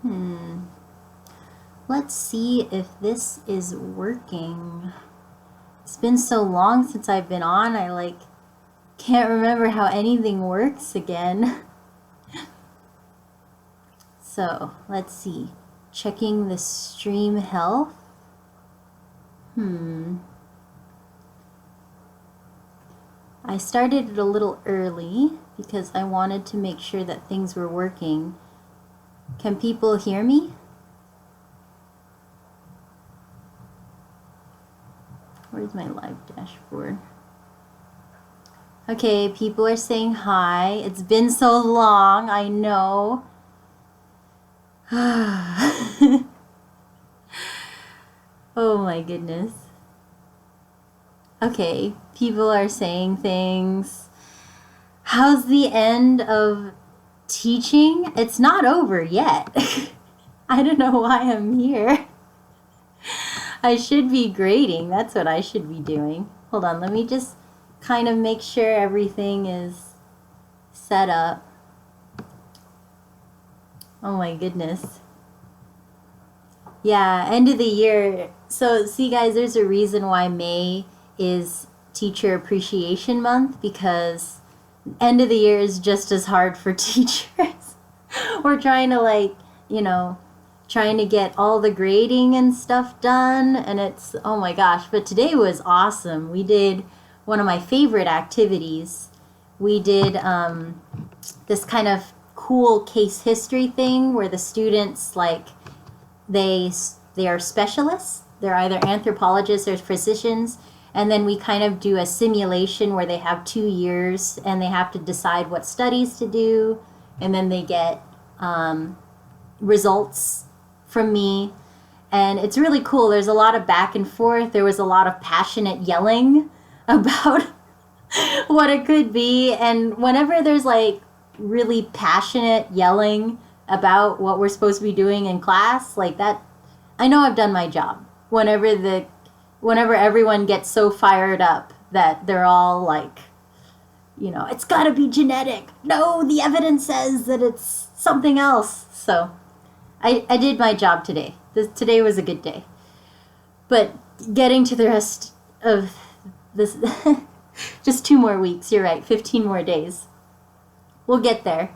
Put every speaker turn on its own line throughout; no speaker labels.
Hmm. Let's see if this is working. It's been so long since I've been on, I can't remember how anything works again. So, let's see. Checking the stream health. I started it a little early because I wanted to make sure that things were working. Can people hear me? Where's my live dashboard? Okay, people are saying hi. It's been so long, I know. Oh my goodness. Okay, people are saying things. How's the end of teaching? It's not over yet. I don't know why I'm here. I should be grading. That's what I should be doing. Hold on, let me just kind of make sure everything is set up. Oh my goodness. Yeah, end of the year. So, see, guys, there's a reason why May is Teacher Appreciation Month, because end of the year is just as hard for teachers. We're trying to, trying to get all the grading and stuff done, and it's, oh my gosh. But today was awesome. We did one of my favorite activities. We did this kind of cool case history thing where the students, they are specialists. They're either anthropologists or physicians, and then we kind of do a simulation where they have 2 years and they have to decide what studies to do, and then they get results from me, and it's really cool. There's a lot of back and forth. There was a lot of passionate yelling about what it could be, and whenever there's really passionate yelling about what we're supposed to be doing in class, like that, I know I've done my job. Whenever everyone gets so fired up that they're all it's got to be genetic. No, the evidence says that it's something else. So I did my job today. Today was a good day. But getting to the rest of this, just 2 more weeks, you're right, 15 more days. We'll get there.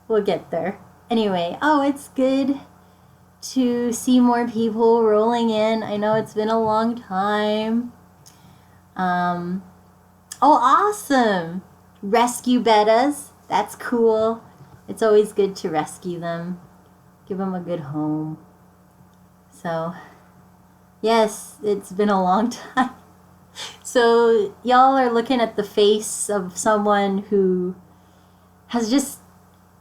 We'll get there. Anyway, it's good to see more people rolling in. I know it's been a long time. Awesome. Rescue bettas. That's cool. It's always good to rescue them. Give them a good home. So, yes, it's been a long time. So, y'all are looking at the face of someone who has just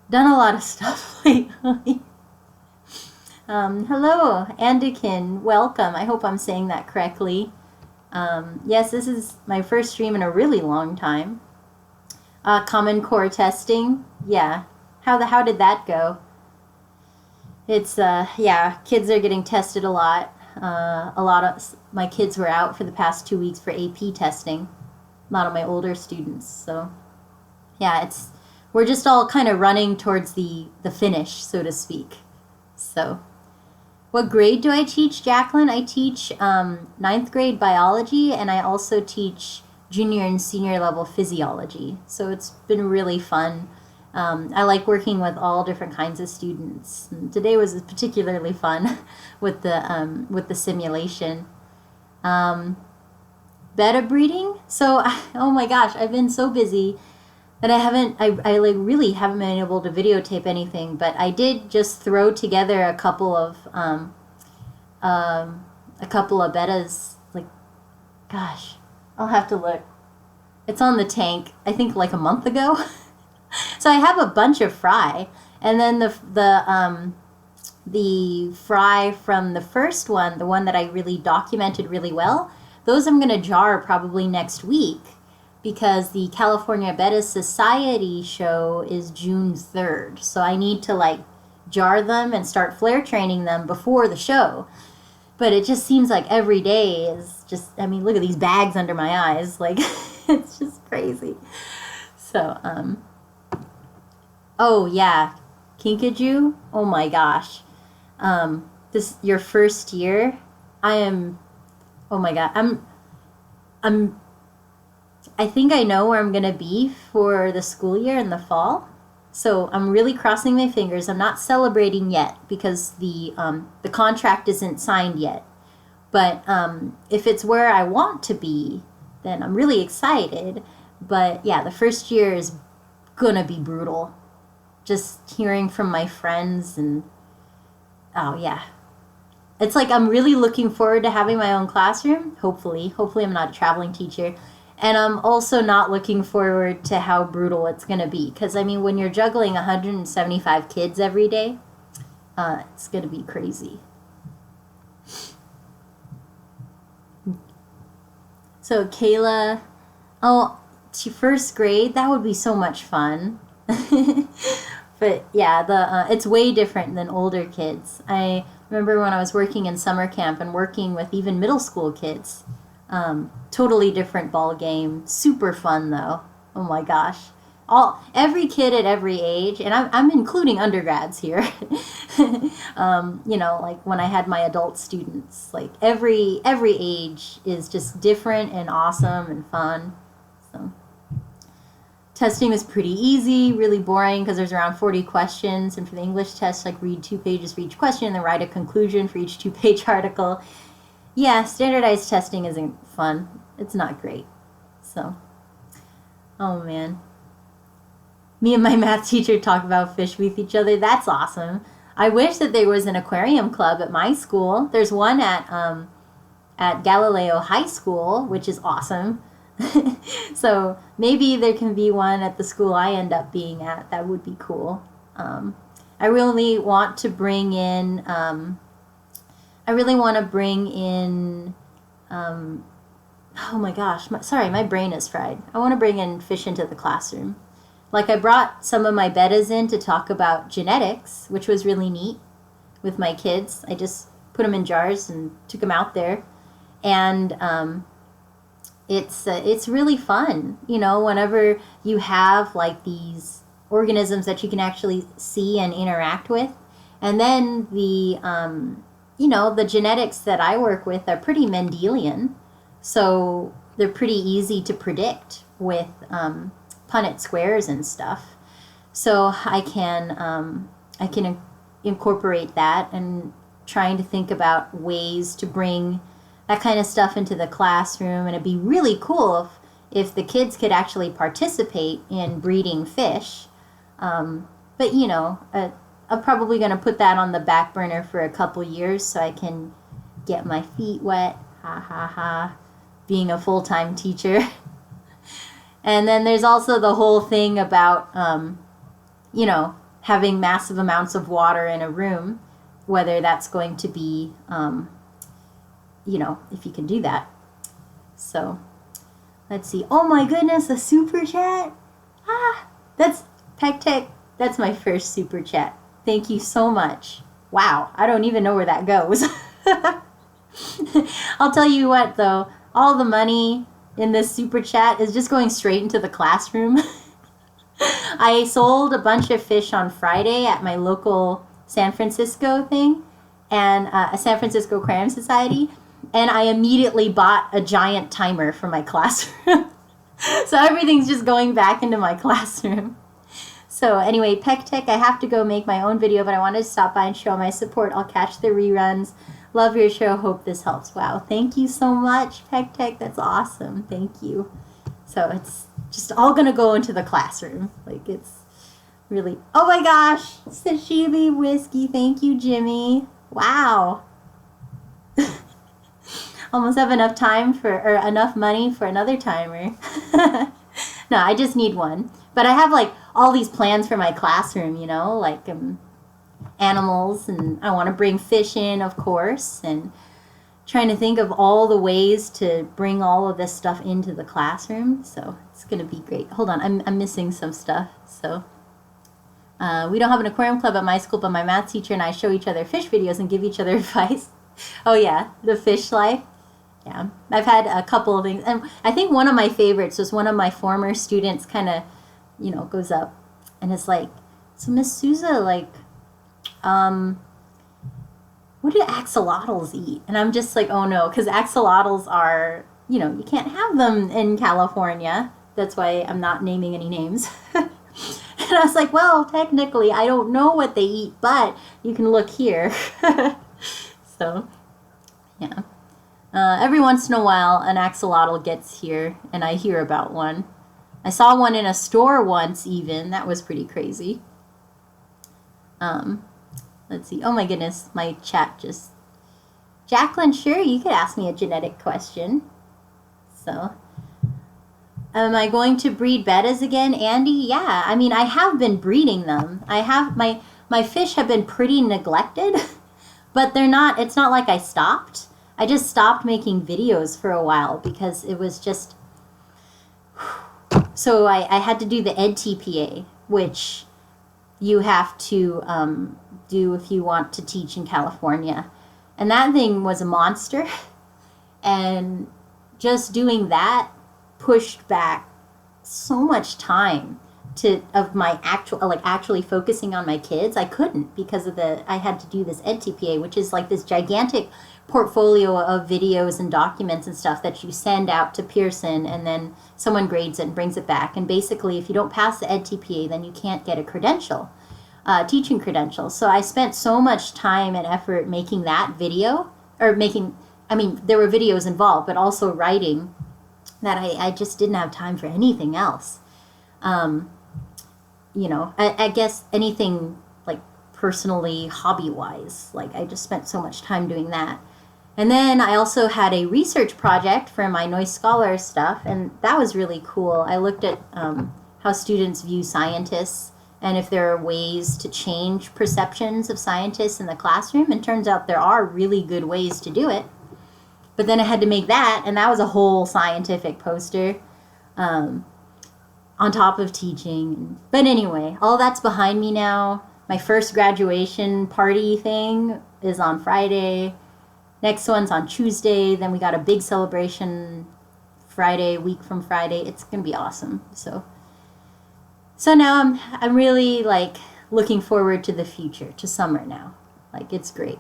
done a lot of stuff lately. Hello, Andikin. Welcome. I hope I'm saying that correctly. Yes, this is my first stream in a really long time. Common Core testing. Yeah. How did that go? It's, kids are getting tested a lot. A lot of my kids were out for the past 2 weeks for AP testing. A lot of my older students. So, yeah, we're just all kind of running towards the finish, so to speak. So, what grade do I teach, Jacqueline? I teach 9th grade biology, and I also teach junior and senior level physiology. So it's been really fun. I like working with all different kinds of students. And today was particularly fun with the simulation. Beta breeding. So, oh my gosh, I've been so busy that I really haven't been able to videotape anything, but I did just throw together a couple of betas. Gosh, I'll have to look. It's on the tank, I think a month ago. So I have a bunch of fry, and then the fry from the first one, the one that I really documented really well, those I'm gonna jar probably next week, because the California Betta Society show is June 3rd. So I need to jar them and start flare training them before the show. But it just seems like every day is just, look at these bags under my eyes. It's just crazy. So, oh yeah, Kinkajou, oh my gosh. This your first year. I am. Oh my god. I'm. I think I know where I'm gonna be for the school year in the fall. So I'm really crossing my fingers. I'm not celebrating yet because the contract isn't signed yet. But if it's where I want to be, then I'm really excited. But yeah, the first year is gonna be brutal. Just hearing from my friends and oh yeah, it's like I'm really looking forward to having my own classroom. Hopefully I'm not a traveling teacher. And I'm also not looking forward to how brutal it's going to be. Because, I mean, when you're juggling 175 kids every day, it's going to be crazy. So, Kayla, oh, to first grade, that would be so much fun. But, yeah, it's way different than older kids. I remember when I was working in summer camp and working with even middle school kids. Totally different ball game. Super fun though. Oh my gosh. Every kid at every age, and I'm including undergrads here. Like when I had my adult students, like every age is just different and awesome and fun. So testing was pretty easy, really boring because there's around 40 questions, and for the English test, like read 2 pages for each question and then write a conclusion for each 2-page article. Yeah, standardized testing isn't fun. It's not great. So, oh man. Me and my math teacher talk about fish with each other. That's awesome. I wish that there was an aquarium club at my school. There's one at Galileo High School, which is awesome. So maybe there can be one at the school I end up being at. That would be cool. I really want to bring in... oh my gosh, my brain is fried. I want to bring in fish into the classroom. Like I brought some of my bettas in to talk about genetics, which was really neat with my kids. I just put them in jars and took them out there. And it's really fun, whenever you have like these organisms that you can actually see and interact with. And then the genetics that I work with are pretty Mendelian, so they're pretty easy to predict with Punnett squares and stuff. So I can incorporate that and trying to think about ways to bring that kind of stuff into the classroom. And it'd be really cool if the kids could actually participate in breeding fish. But I'm probably going to put that on the back burner for a couple years so I can get my feet wet. Ha ha ha. Being a full-time teacher. And then there's also the whole thing about, having massive amounts of water in a room, whether that's going to be, if you can do that. So, let's see. Oh my goodness, a super chat. That's PegTech. That's my first super chat. Thank you so much. Wow, I don't even know where that goes. I'll tell you what, though. All the money in this super chat is just going straight into the classroom. I sold a bunch of fish on Friday at my local San Francisco thing, and a San Francisco Aquarium Society, and I immediately bought a giant timer for my classroom. So everything's just going back into my classroom. So anyway, PegTech, I have to go make my own video, but I wanted to stop by and show my support. I'll catch the reruns. Love your show. Hope this helps. Wow, thank you so much, PegTech. That's awesome. Thank you. So it's just all going to go into the classroom. Like it's really... Oh my gosh! Sashimi Whiskey. Thank you, Jimmy. Wow. Almost have enough time or enough money for another timer. No, I just need one. But I have like all these plans for my classroom, like animals, and I want to bring fish in, of course, and trying to think of all the ways to bring all of this stuff into the classroom. So it's going to be great. Hold on, I'm missing some stuff. So we don't have an aquarium club at my school, but my math teacher and I show each other fish videos and give each other advice. Oh yeah, the fish life. Yeah, I've had a couple of things, and I think one of my favorites was one of my former students kind of, goes up and is like, so Miss Souza, like, what do axolotls eat? And I'm just like, oh no, because axolotls are, you can't have them in California. That's why I'm not naming any names. And I was like, well, technically, I don't know what they eat, but you can look here. So, yeah. Every once in a while, an axolotl gets here, and I hear about one. I saw one in a store once, even. That was pretty crazy. Let's see. Oh my goodness, my chat just... Jacqueline, sure, you could ask me a genetic question. So, am I going to breed bettas again, Andy? Yeah, I mean, I have been breeding them. I have, my fish have been pretty neglected, but it's not like I stopped. I just stopped making videos for a while because it was just... So I had to do the EdTPA, which you have to do if you want to teach in California. And that thing was a monster. And just doing that pushed back so much time of my actually focusing on my kids. I couldn't because I had to do this EdTPA, which is like this gigantic portfolio of videos and documents and stuff that you send out to Pearson, and then someone grades it and brings it back. And basically, if you don't pass the EdTPA, then you can't get a credential, teaching credential. So I spent so much time and effort making that video, there were videos involved, but also writing, that I just didn't have time for anything else. I guess anything like personally, hobby-wise, like I just spent so much time doing that. And then I also had a research project for my Noise Scholar stuff, and that was really cool. I looked at how students view scientists and if there are ways to change perceptions of scientists in the classroom, and turns out there are really good ways to do it. But then I had to make that, and that was a whole scientific poster on top of teaching. But anyway, all that's behind me now. My first graduation party thing is on Friday. Next one's on Tuesday. Then we got a big celebration Friday, week from Friday. It's going to be awesome. So now I'm really like looking forward to the future, to summer now. Like, it's great.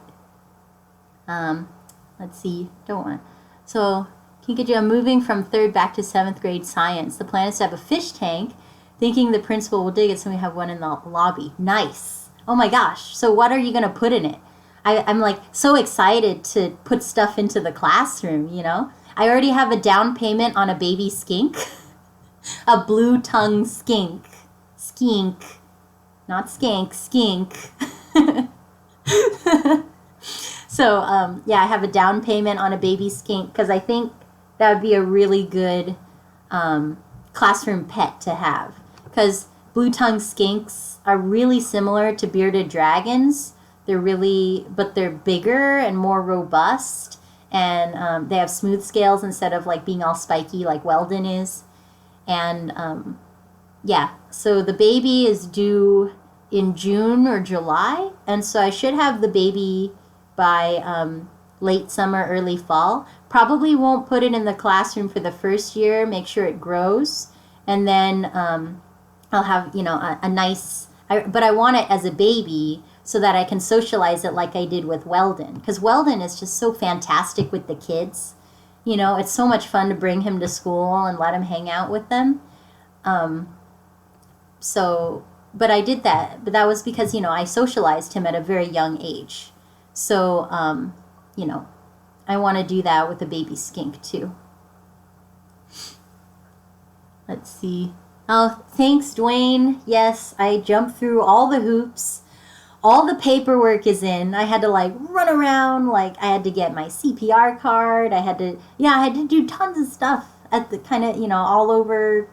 Let's see. Don't want. So, Kinkajou, I'm moving from 3rd back to 7th grade science. The plan is to have a fish tank, thinking the principal will dig it, so we have one in the lobby. Nice. Oh my gosh. So what are you going to put in it? I'm like so excited to put stuff into the classroom, I already have a down payment on a baby skink. A blue-tongue skink. Skink. Not skank, skink. So, I have a down payment on a baby skink because I think that would be a really good classroom pet to have. Because blue-tongued skinks are really similar to bearded dragons. But they're bigger and more robust, and they have smooth scales instead of like being all spiky like Weldon is. And so the baby is due in June or July, and so I should have the baby by late summer, early fall. Probably won't put it in the classroom for the first year, make sure it grows, and then I'll have a nice, but I want it as a baby so that I can socialize it like I did with Weldon. Because Weldon is just so fantastic with the kids. It's so much fun to bring him to school and let him hang out with them. But I did that. But that was because, I socialized him at a very young age. So, I want to do that with a baby skink too. Let's see. Oh, thanks, Dwayne. Yes, I jumped through all the hoops. All the paperwork is in. I had to run around, I had to get my CPR card. I had to do tons of stuff at the kind of, all over,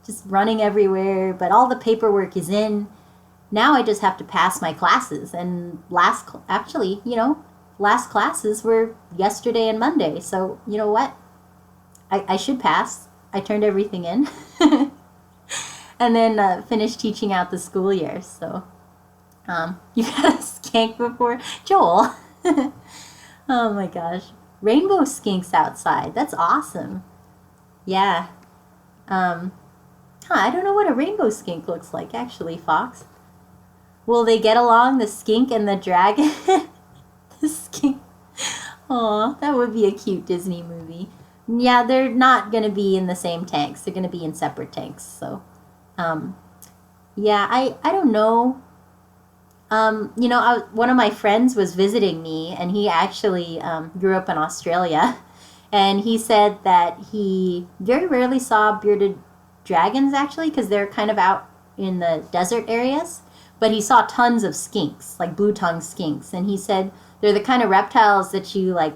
just running everywhere. But all the paperwork is in. Now I just have to pass my classes. And last classes were yesterday and Monday. So, you know what? I should pass. I turned everything in. And then finished teaching out the school year, so... You've had a skink before? Joel. Oh my gosh. Rainbow skinks outside. That's awesome. Yeah. I don't know what a rainbow skink looks like, actually, Fox. Will they get along, the skink and the dragon? Skink. Aw, that would be a cute Disney movie. Yeah, they're not going to be in the same tanks. They're going to be in separate tanks. So, um, yeah, I don't know. One of my friends was visiting me, and he actually grew up in Australia. And he said that he very rarely saw bearded dragons, actually, because they're kind of out in the desert areas. But he saw tons of skinks, like blue-tongued skinks. And he said they're the kind of reptiles that you, like,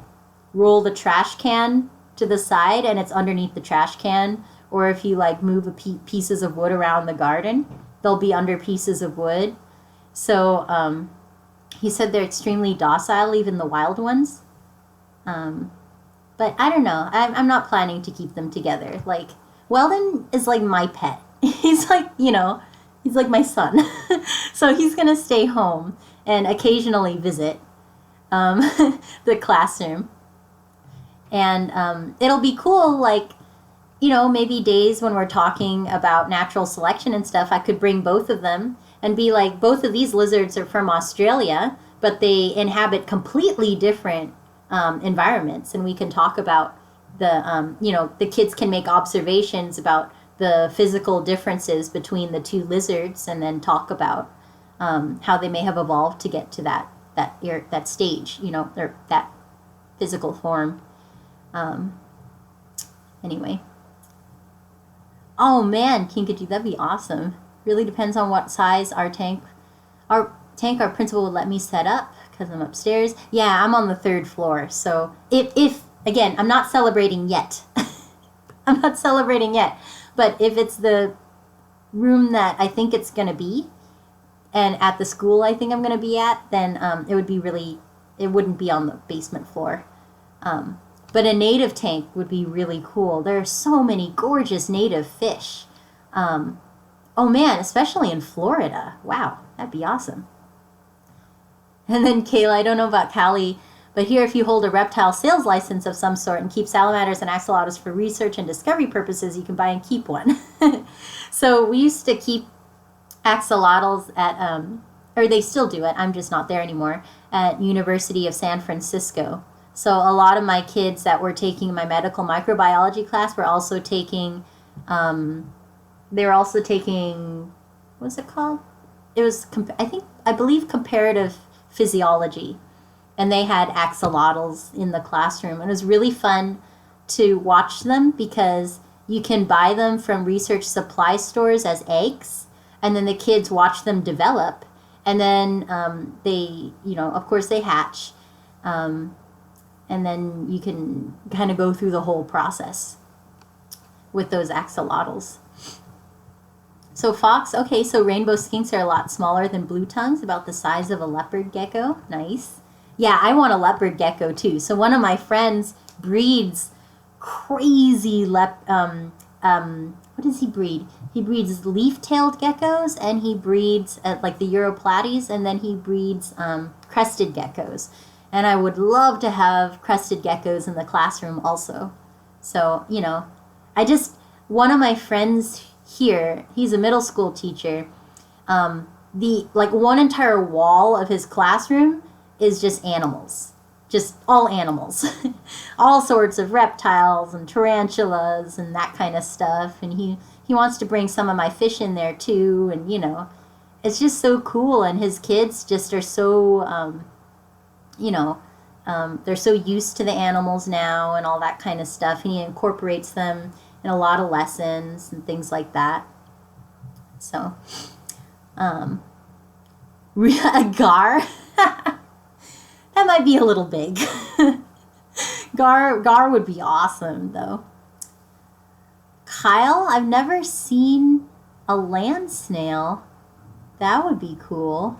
roll the trash can to the side, and it's underneath the trash can. Or if you, like, move pieces of wood around the garden, they'll be under pieces of wood. So he said they're extremely docile, even the wild ones. Um, but I don't know. I'm not planning to keep them together. Like, Weldon is like my pet. He's like, he's like my son. So he's going to stay home and occasionally visit um, the classroom. And it'll be cool, like, maybe days when we're talking about natural selection and stuff, I could bring both of them and be like, both of these lizards are from Australia, but they inhabit completely different environments. And we can talk about the kids can make observations about the physical differences between the two lizards and then talk about how they may have evolved to get to that stage, or that physical form. Anyway. Oh man, Kinkajou, that'd be awesome. Really depends on what size our principal would let me set up because I'm upstairs. Yeah, I'm on the 3rd floor. So if again, I'm not celebrating yet. I'm not celebrating yet. But if it's the room that I think it's going to be, and at the school I think I'm going to be at, then it wouldn't be on the basement floor. But a native tank would be really cool. There are so many gorgeous native fish. Oh man, especially in Florida. Wow, that'd be awesome. And then Kayla, I don't know about Callie, but here if you hold a reptile sales license of some sort and keep salamanders and axolotls for research and discovery purposes, you can buy and keep one. So we used to keep axolotls at, or they still do it, I'm just not there anymore, at University of San Francisco. So a lot of my kids that were taking my medical microbiology class were also taking, what's it called? It was, I believe comparative physiology. And they had axolotls in the classroom. And it was really fun to watch them because you can buy them from research supply stores as eggs. And then the kids watch them develop. And then they, of course they hatch. And then you can kind of go through the whole process with those axolotls. So fox, okay, so rainbow skinks are a lot smaller than blue tongues, about the size of a leopard gecko. Nice. Yeah, I want a leopard gecko too. So one of my friends breeds crazy what does he breed? He breeds leaf-tailed geckos, and he breeds like the Europlates, and then he breeds crested geckos. And I would love to have crested geckos in the classroom also. So, one of my friends here, he's a middle school teacher. One entire wall of his classroom is just animals. Just all animals. All sorts of reptiles and tarantulas and that kind of stuff. And he wants to bring some of my fish in there too. And, it's just so cool. And his kids just are so... they're so used to the animals now and all that kind of stuff. And he incorporates them in a lot of lessons and things like that. So, a gar? That might be a little big. Gar would be awesome, though. Kyle, I've never seen a land snail. That would be cool.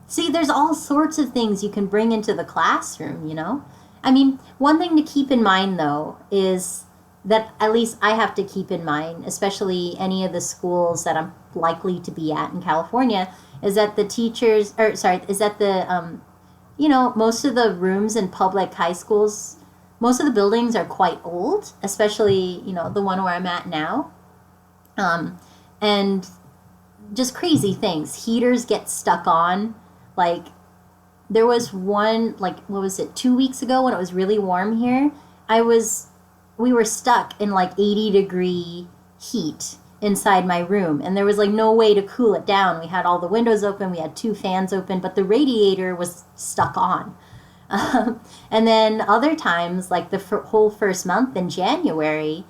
See, there's all sorts of things you can bring into the classroom, I mean, one thing to keep in mind, though, is that at least I have to keep in mind, especially any of the schools that I'm likely to be at in California, is that most of the rooms in public high schools, most of the buildings are quite old, especially, the one where I'm at now. And just crazy things. Heaters get stuck on, like, there was one, like, what was it, 2 weeks ago when it was really warm here. We were stuck in like 80-degree heat inside my room, and there was like no way to cool it down. We had all the windows open, we had 2 fans open, but the radiator was stuck on. And then other times, like the whole first month in January,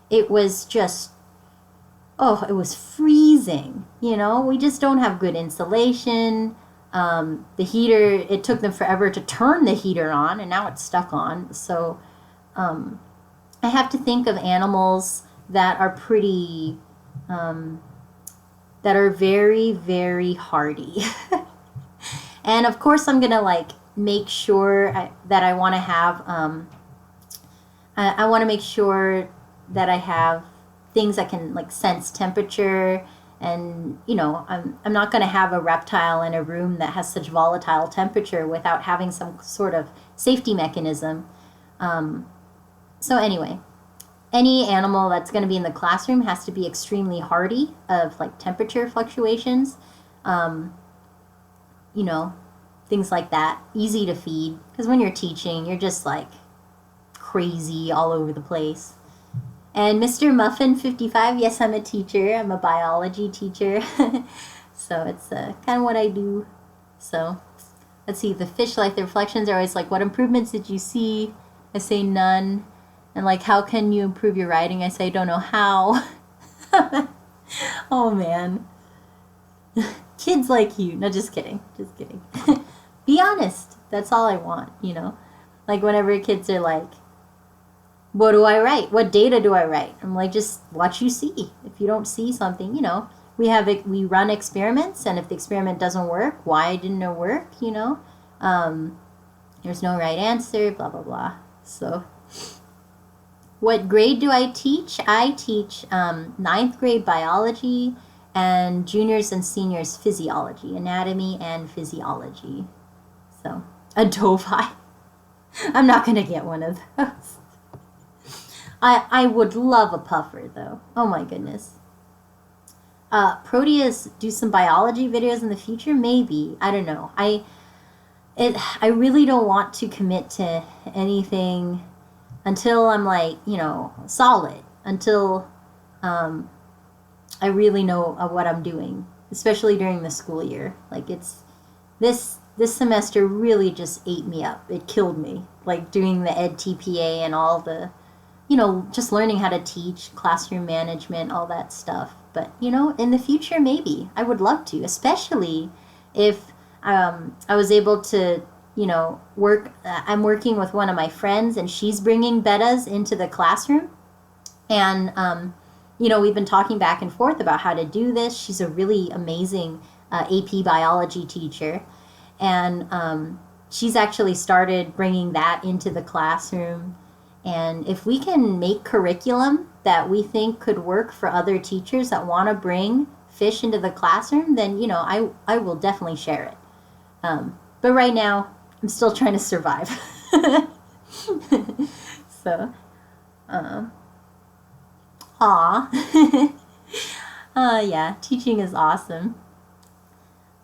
it was just, oh, it was freezing. We just don't have good insulation. The heater, it took them forever to turn the heater on, and now it's stuck on. So I have to think of animals that are pretty, that are very, very hardy. And of course, I'm going to like make sure that I want to have, I want to make sure that I have things that can like sense temperature. And I'm not going to have a reptile in a room that has such volatile temperature without having some sort of safety mechanism. So anyway, any animal that's going to be in the classroom has to be extremely hardy of like temperature fluctuations, things like that. Easy to feed, because when you're teaching, you're just like crazy all over the place. And Mr. Muffin 55, yes, I'm a teacher. I'm a biology teacher. So it's kind of what I do. So let's see, the fish life, the reflections are always like, what improvements did you see? I say none. And like, how can you improve your writing? I say, I don't know how. Oh man. Kids like you. No, just kidding. Just kidding. Be honest. That's all I want, Like whenever kids are like, what do I write? What data do I write? I'm like, just what you see. If you don't see something, we run experiments, and if the experiment doesn't work, why didn't it work? There's no right answer, blah, blah, blah. So what grade do I teach? I teach 9th grade biology and juniors and seniors physiology, anatomy and physiology. So a doveye. I'm not going to get one of those. I would love a puffer, though. Oh, my goodness. Proteus do some biology videos in the future? Maybe. I don't know. I really don't want to commit to anything until I'm, like, solid. Until I really know what I'm doing. Especially during the school year. Like, it's... This semester really just ate me up. It killed me. Like, doing the Ed TPA and all the... just learning how to teach, classroom management, all that stuff. But, in the future, maybe. I would love to, especially if I was able to, work. I'm working with one of my friends, and she's bringing bettas into the classroom. And, we've been talking back and forth about how to do this. She's a really amazing AP biology teacher. And she's actually started bringing that into the classroom. And if we can make curriculum that we think could work for other teachers that want to bring fish into the classroom, then, I will definitely share it. But right now, I'm still trying to survive. So, yeah, teaching is awesome.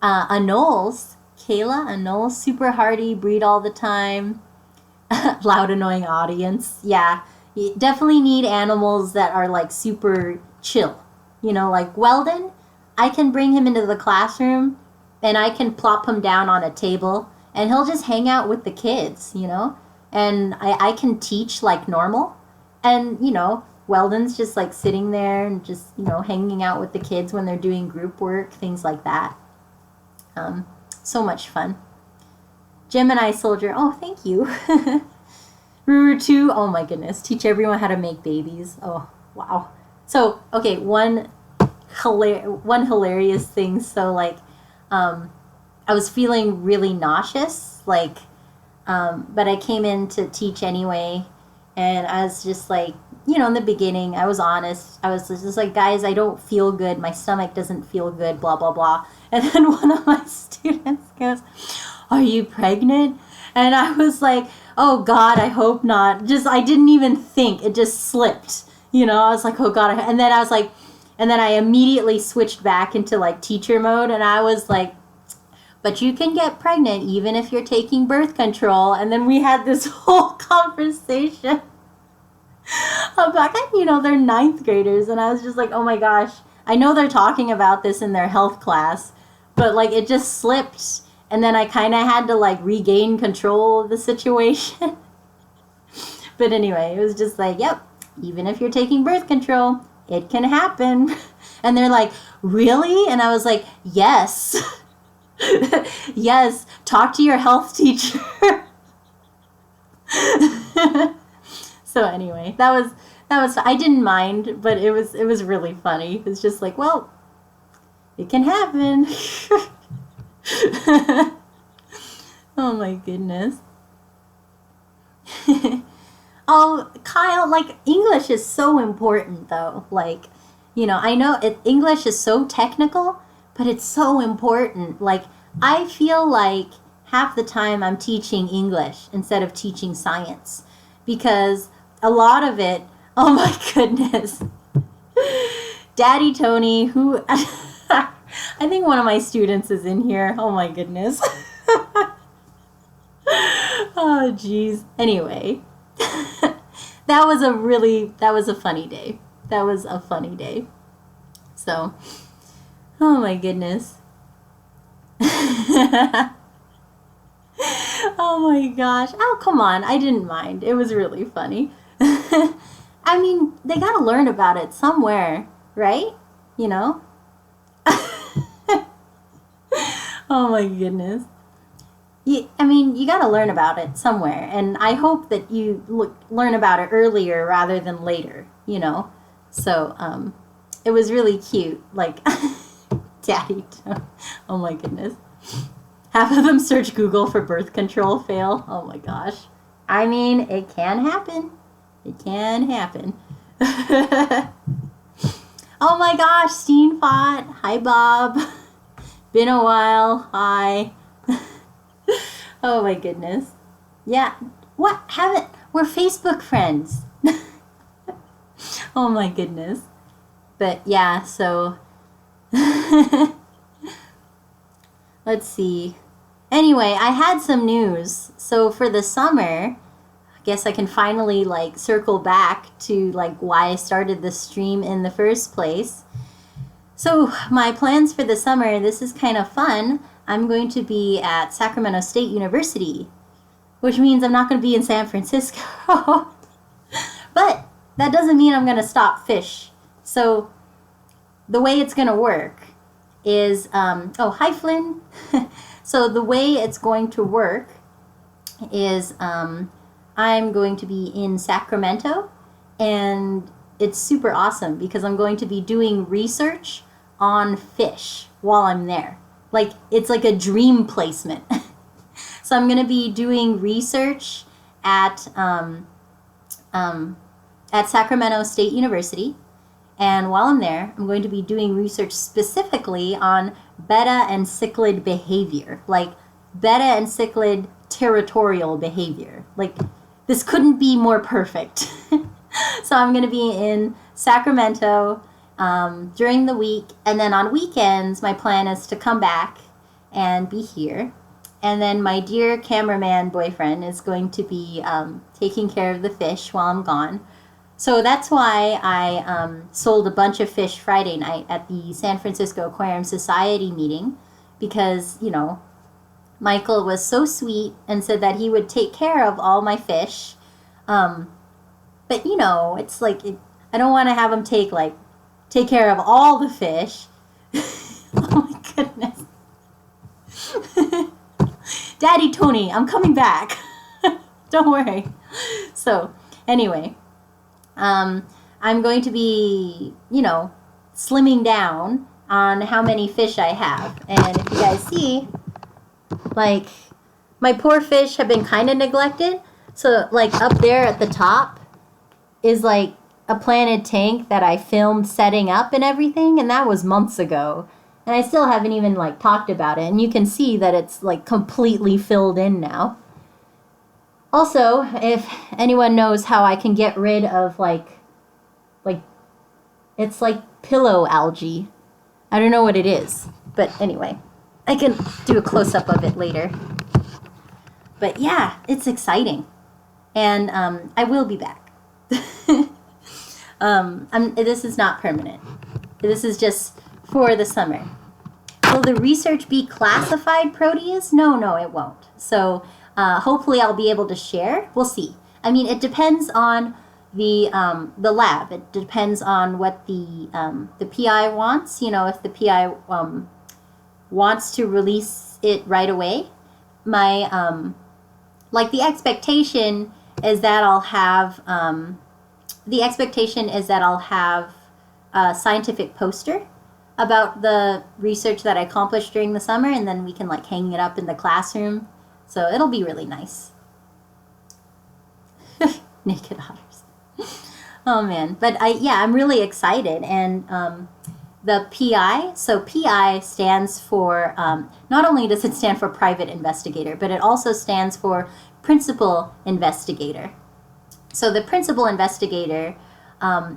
Anoles, Kayla, Anoles, super hardy, breed all the time. Loud, annoying audience. Yeah, you definitely need animals that are like super chill. Like Weldon, I can bring him into the classroom and I can plop him down on a table and he'll just hang out with the kids, and I can teach like normal. And, Weldon's just like sitting there and just, hanging out with the kids when they're doing group work, things like that. So much fun. Gemini Soldier, oh, thank you. Ruru 2, oh my goodness, teach everyone how to make babies. Oh, wow. So, okay, one hilarious thing. So, like, I was feeling really nauseous, like, but I came in to teach anyway, and I was just like, in the beginning, I was honest. I was just like, guys, I don't feel good. My stomach doesn't feel good, blah, blah, blah. And then one of my students goes, are you pregnant? And I was like, oh God, I hope not. I didn't even think. It just slipped. I was like, oh God. And then I immediately switched back into like teacher mode. And I was like, but you can get pregnant even if you're taking birth control. And then we had this whole conversation about, they're ninth graders. And I was just like, oh my gosh, I know they're talking about this in their health class, but like it just slipped. And then I kind of had to like regain control of the situation. But anyway, it was just like, yep, even if you're taking birth control, it can happen. And they're like, really? And I was like, yes. Yes, talk to your health teacher. So anyway, that was I didn't mind, but it was really funny. It's just like, well, it can happen. Oh my goodness. Oh, Kyle, like English is so important though. Like, I know English is so technical, but it's so important. Like, I feel like half the time I'm teaching English instead of teaching science, because a lot of it, oh my goodness. Daddy Tony, who I think one of my students is in here. Oh my goodness. Oh geez. Anyway, that was a funny day. That was a funny day. So, oh my goodness. Oh my gosh. Oh, come on. I didn't mind. It was really funny. I mean, they gotta learn about it somewhere, right? Oh my goodness. You gotta learn about it somewhere. And I hope that you learn about it earlier rather than later, So, it was really cute. Like, Daddy. Oh my goodness. Half of them search Google for birth control fail. Oh my gosh. I mean, it can happen. It can happen. Oh my gosh, Steenfot. Hi, Bob. Been a while. Hi. Oh my goodness. Yeah. What? We're Facebook friends. Oh my goodness. But yeah, so let's see. Anyway, I had some news. So for the summer, I guess I can finally like circle back to like why I started this stream in the first place. So my plans for the summer, this is kind of fun. I'm going to be at Sacramento State University, which means I'm not going to be in San Francisco. But that doesn't mean I'm going to stop fish. So the way it's going to work is, oh, hi, Flynn. So the way it's going to work is I'm going to be in Sacramento, and it's super awesome because I'm going to be doing research on fish while I'm there. Like, it's like a dream placement. So I'm going to be doing research at Sacramento State University. And while I'm there, I'm going to be doing research specifically on betta and cichlid behavior. Like, betta and cichlid territorial behavior. Like, this couldn't be more perfect. So I'm going to be in Sacramento during the week. And then on weekends, my plan is to come back and be here. And then my dear cameraman boyfriend is going to be taking care of the fish while I'm gone. So that's why I sold a bunch of fish Friday night at the San Francisco Aquarium Society meeting, because, Michael was so sweet and said that he would take care of all my fish. But, it's like, I don't want to have him take care of all the fish. Oh my goodness. Daddy Tony, I'm coming back. Don't worry. So, anyway. I'm going to be, slimming down on how many fish I have. And if you guys see, like, my poor fish have been kind of neglected. So, like, up there at the top is, like, a planted tank that I filmed setting up and everything. And that was months ago. And I still haven't even, like, talked about it. And you can see that it's, like, completely filled in now. Also, if anyone knows how I can get rid of, like, it's like pillow algae. I don't know what it is. But anyway, I can do a close-up of it later. But yeah, it's exciting. And I will be back. This is not permanent. This is just for the summer. Will the research be classified, Proteus? No, it won't. So hopefully I'll be able to share. We'll see. I mean, it depends on the lab. It depends on what the PI wants. You know, if the PI wants to release it right away, my like the expectation is that I'll have a scientific poster about the research that I accomplished during the summer, and then we can like hang it up in the classroom. So it'll be really nice. Naked otters. Oh man, but I'm really excited. And the PI, so PI stands for, not only does it stand for private investigator, but it also stands for principal investigator. So the principal investigator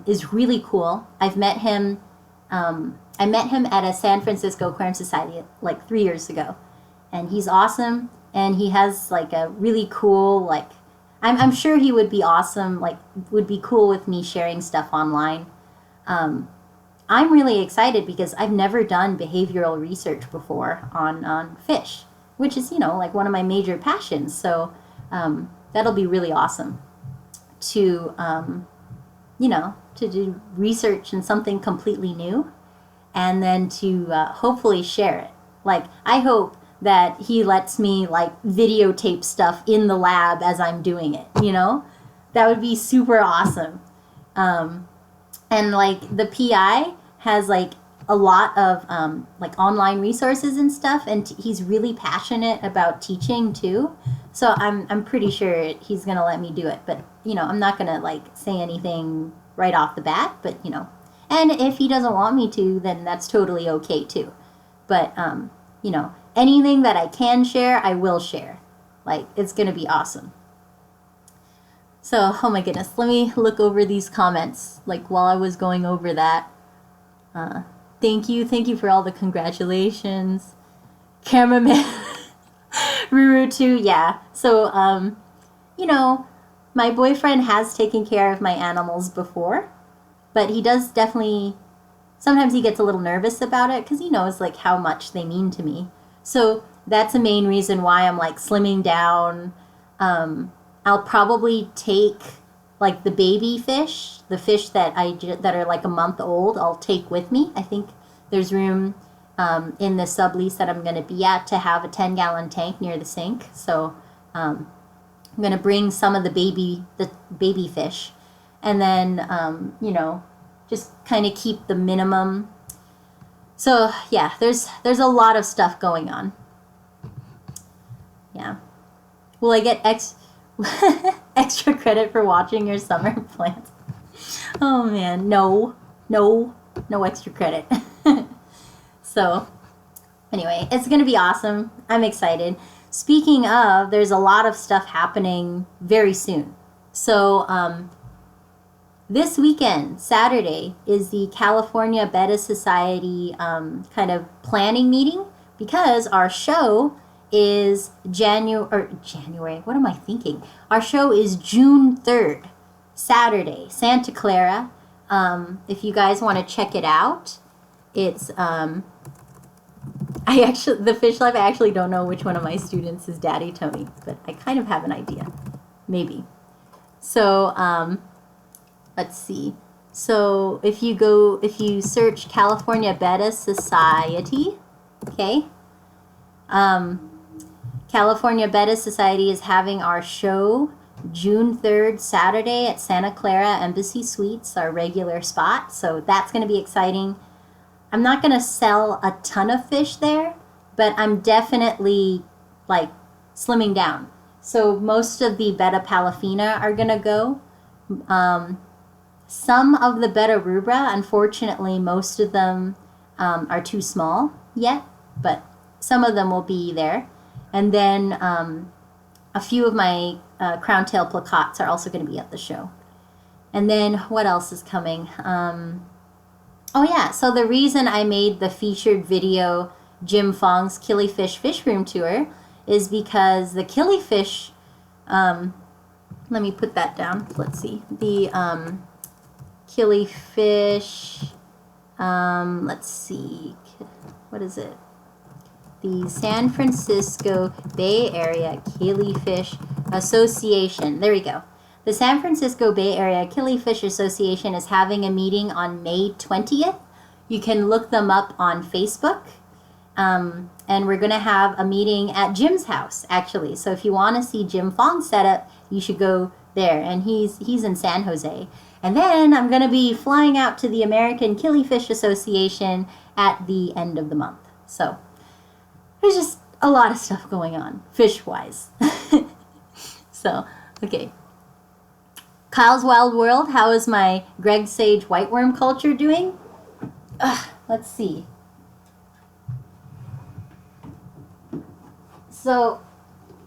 is really cool. I've met him. I met him at a San Francisco Aquarium Society like 3 years ago, and he's awesome. And he has like a really cool, like, I'm sure he would be awesome, like would be cool with me sharing stuff online. I'm really excited because I've never done behavioral research before on fish, which is, you know, like one of my major passions. So that'll be really awesome to, you know, to do research in something completely new, and then to hopefully share it. Like, I hope that he lets me like videotape stuff in the lab as I'm doing it, you know? That would be super awesome. And like the PI has like a lot of like online resources and stuff, and he's really passionate about teaching too. So I'm pretty sure he's gonna let me do it. But you know, I'm not gonna like say anything right off the bat. But you know, and if he doesn't want me to, then that's totally okay too. But you know, anything that I can share, I will share. Like, it's gonna be awesome. So, oh my goodness, let me look over these comments, like, while I was going over that. Thank you for all the congratulations. Cameraman, Ruru too, yeah. So, you know, my boyfriend has taken care of my animals before, but he does definitely, sometimes he gets a little nervous about it, because he knows, like, how much they mean to me. So, that's the main reason why I'm, like, slimming down. I'll probably take like the baby fish, the fish that that are like a month old, I'll take with me. I think there's room in the sublease that I'm going to be at to have a 10-gallon tank near the sink. So I'm going to bring some of the baby fish, and then you know, just kind of keep the minimum. So yeah, there's a lot of stuff going on. Yeah. Will I get extra credit for watching your summer plants? Oh man, no extra credit. So anyway, it's gonna be awesome. I'm excited. Speaking of, there's a lot of stuff happening very soon. So this weekend, Saturday, is the California Betta Society kind of planning meeting, because our show is January. What am I thinking? Our show is June 3rd, Saturday, Santa Clara. If you guys want to check it out, it's the Fish Life. I actually don't know which one of my students is Daddy Tony, but I kind of have an idea, maybe. So let's see. So if you search California Betta Society, okay. California Betta Society is having our show June 3rd, Saturday at Santa Clara Embassy Suites, our regular spot. So that's going to be exciting. I'm not going to sell a ton of fish there, but I'm definitely like slimming down. So most of the Betta Palafina are going to go. Some of the Betta Rubra, unfortunately, most of them are too small yet, but some of them will be there. And then a few of my crown tail placottes are also going to be at the show. And then what else is coming? Oh yeah, so the reason I made the featured video Jim Fong's Killifish Fish Room Tour is because the killifish, let me put that down. Let's see. The killifish, let's see. What is it? The San Francisco Bay Area Killifish Association. There we go. The San Francisco Bay Area Killifish Association is having a meeting on May 20th. You can look them up on Facebook. And we're going to have a meeting at Jim's house, actually. So if you want to see Jim Fong's setup, you should go there. And he's in San Jose. And then I'm going to be flying out to the American Killifish Association at the end of the month. So there's just a lot of stuff going on, fish-wise. So, okay. Kyle's Wild World, how is my Greg Sage whiteworm culture doing? Let's see. So,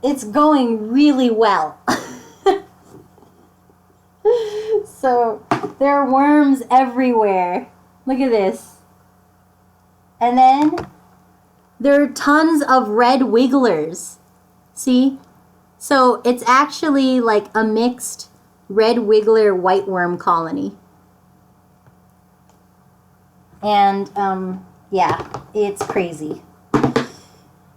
it's going really well. So, there are worms everywhere. Look at this. And then there are tons of red wigglers. See? So it's actually like a mixed red wiggler whiteworm colony. And yeah, it's crazy.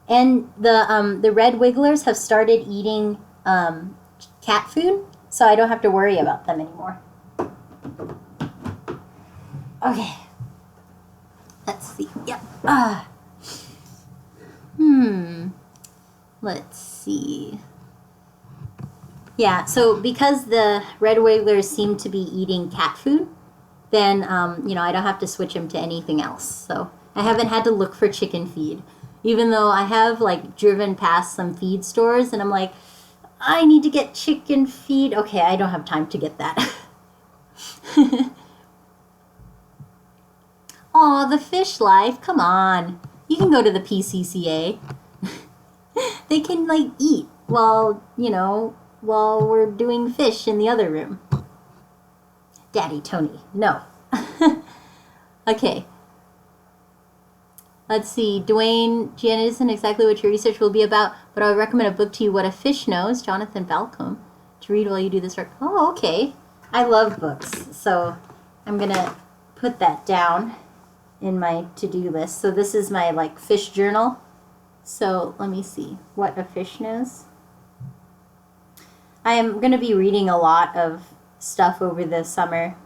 And the red wigglers have started eating cat food, so I don't have to worry about them anymore. Okay. Let's see. Yep. Let's see. Yeah, so because the red wigglers seem to be eating cat food, then, you know, I don't have to switch them to anything else. So I haven't had to look for chicken feed, even though I have, like, driven past some feed stores, and I'm like, I need to get chicken feed. Okay, I don't have time to get that. Aw, the fish life. Come on. You can go to the PCCA. They can, like, eat while, you know, while we're doing fish in the other room. Daddy Tony, no. Okay. Let's see. Dwayne, Janet isn't exactly what your research will be about, but I would recommend a book to you, What a Fish Knows, Jonathan Balcombe, to read while you do this work. Oh, okay. I love books, so I'm going to put that down in my to-do list. So this is my, like, fish journal. So let me see. What a Fish Knows. I am going to be reading a lot of stuff over the summer.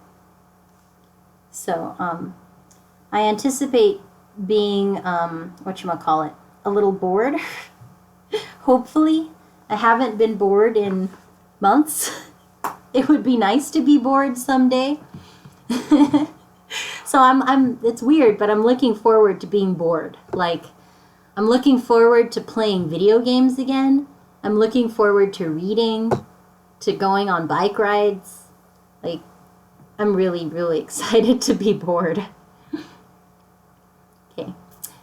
So I anticipate being, whatchamacallit, a little bored. Hopefully. I haven't been bored in months. It would be nice to be bored someday. So it's weird, but I'm looking forward to being bored. Like, I'm looking forward to playing video games again. I'm looking forward to reading, to going on bike rides. Like, I'm really, really excited to be bored. Okay.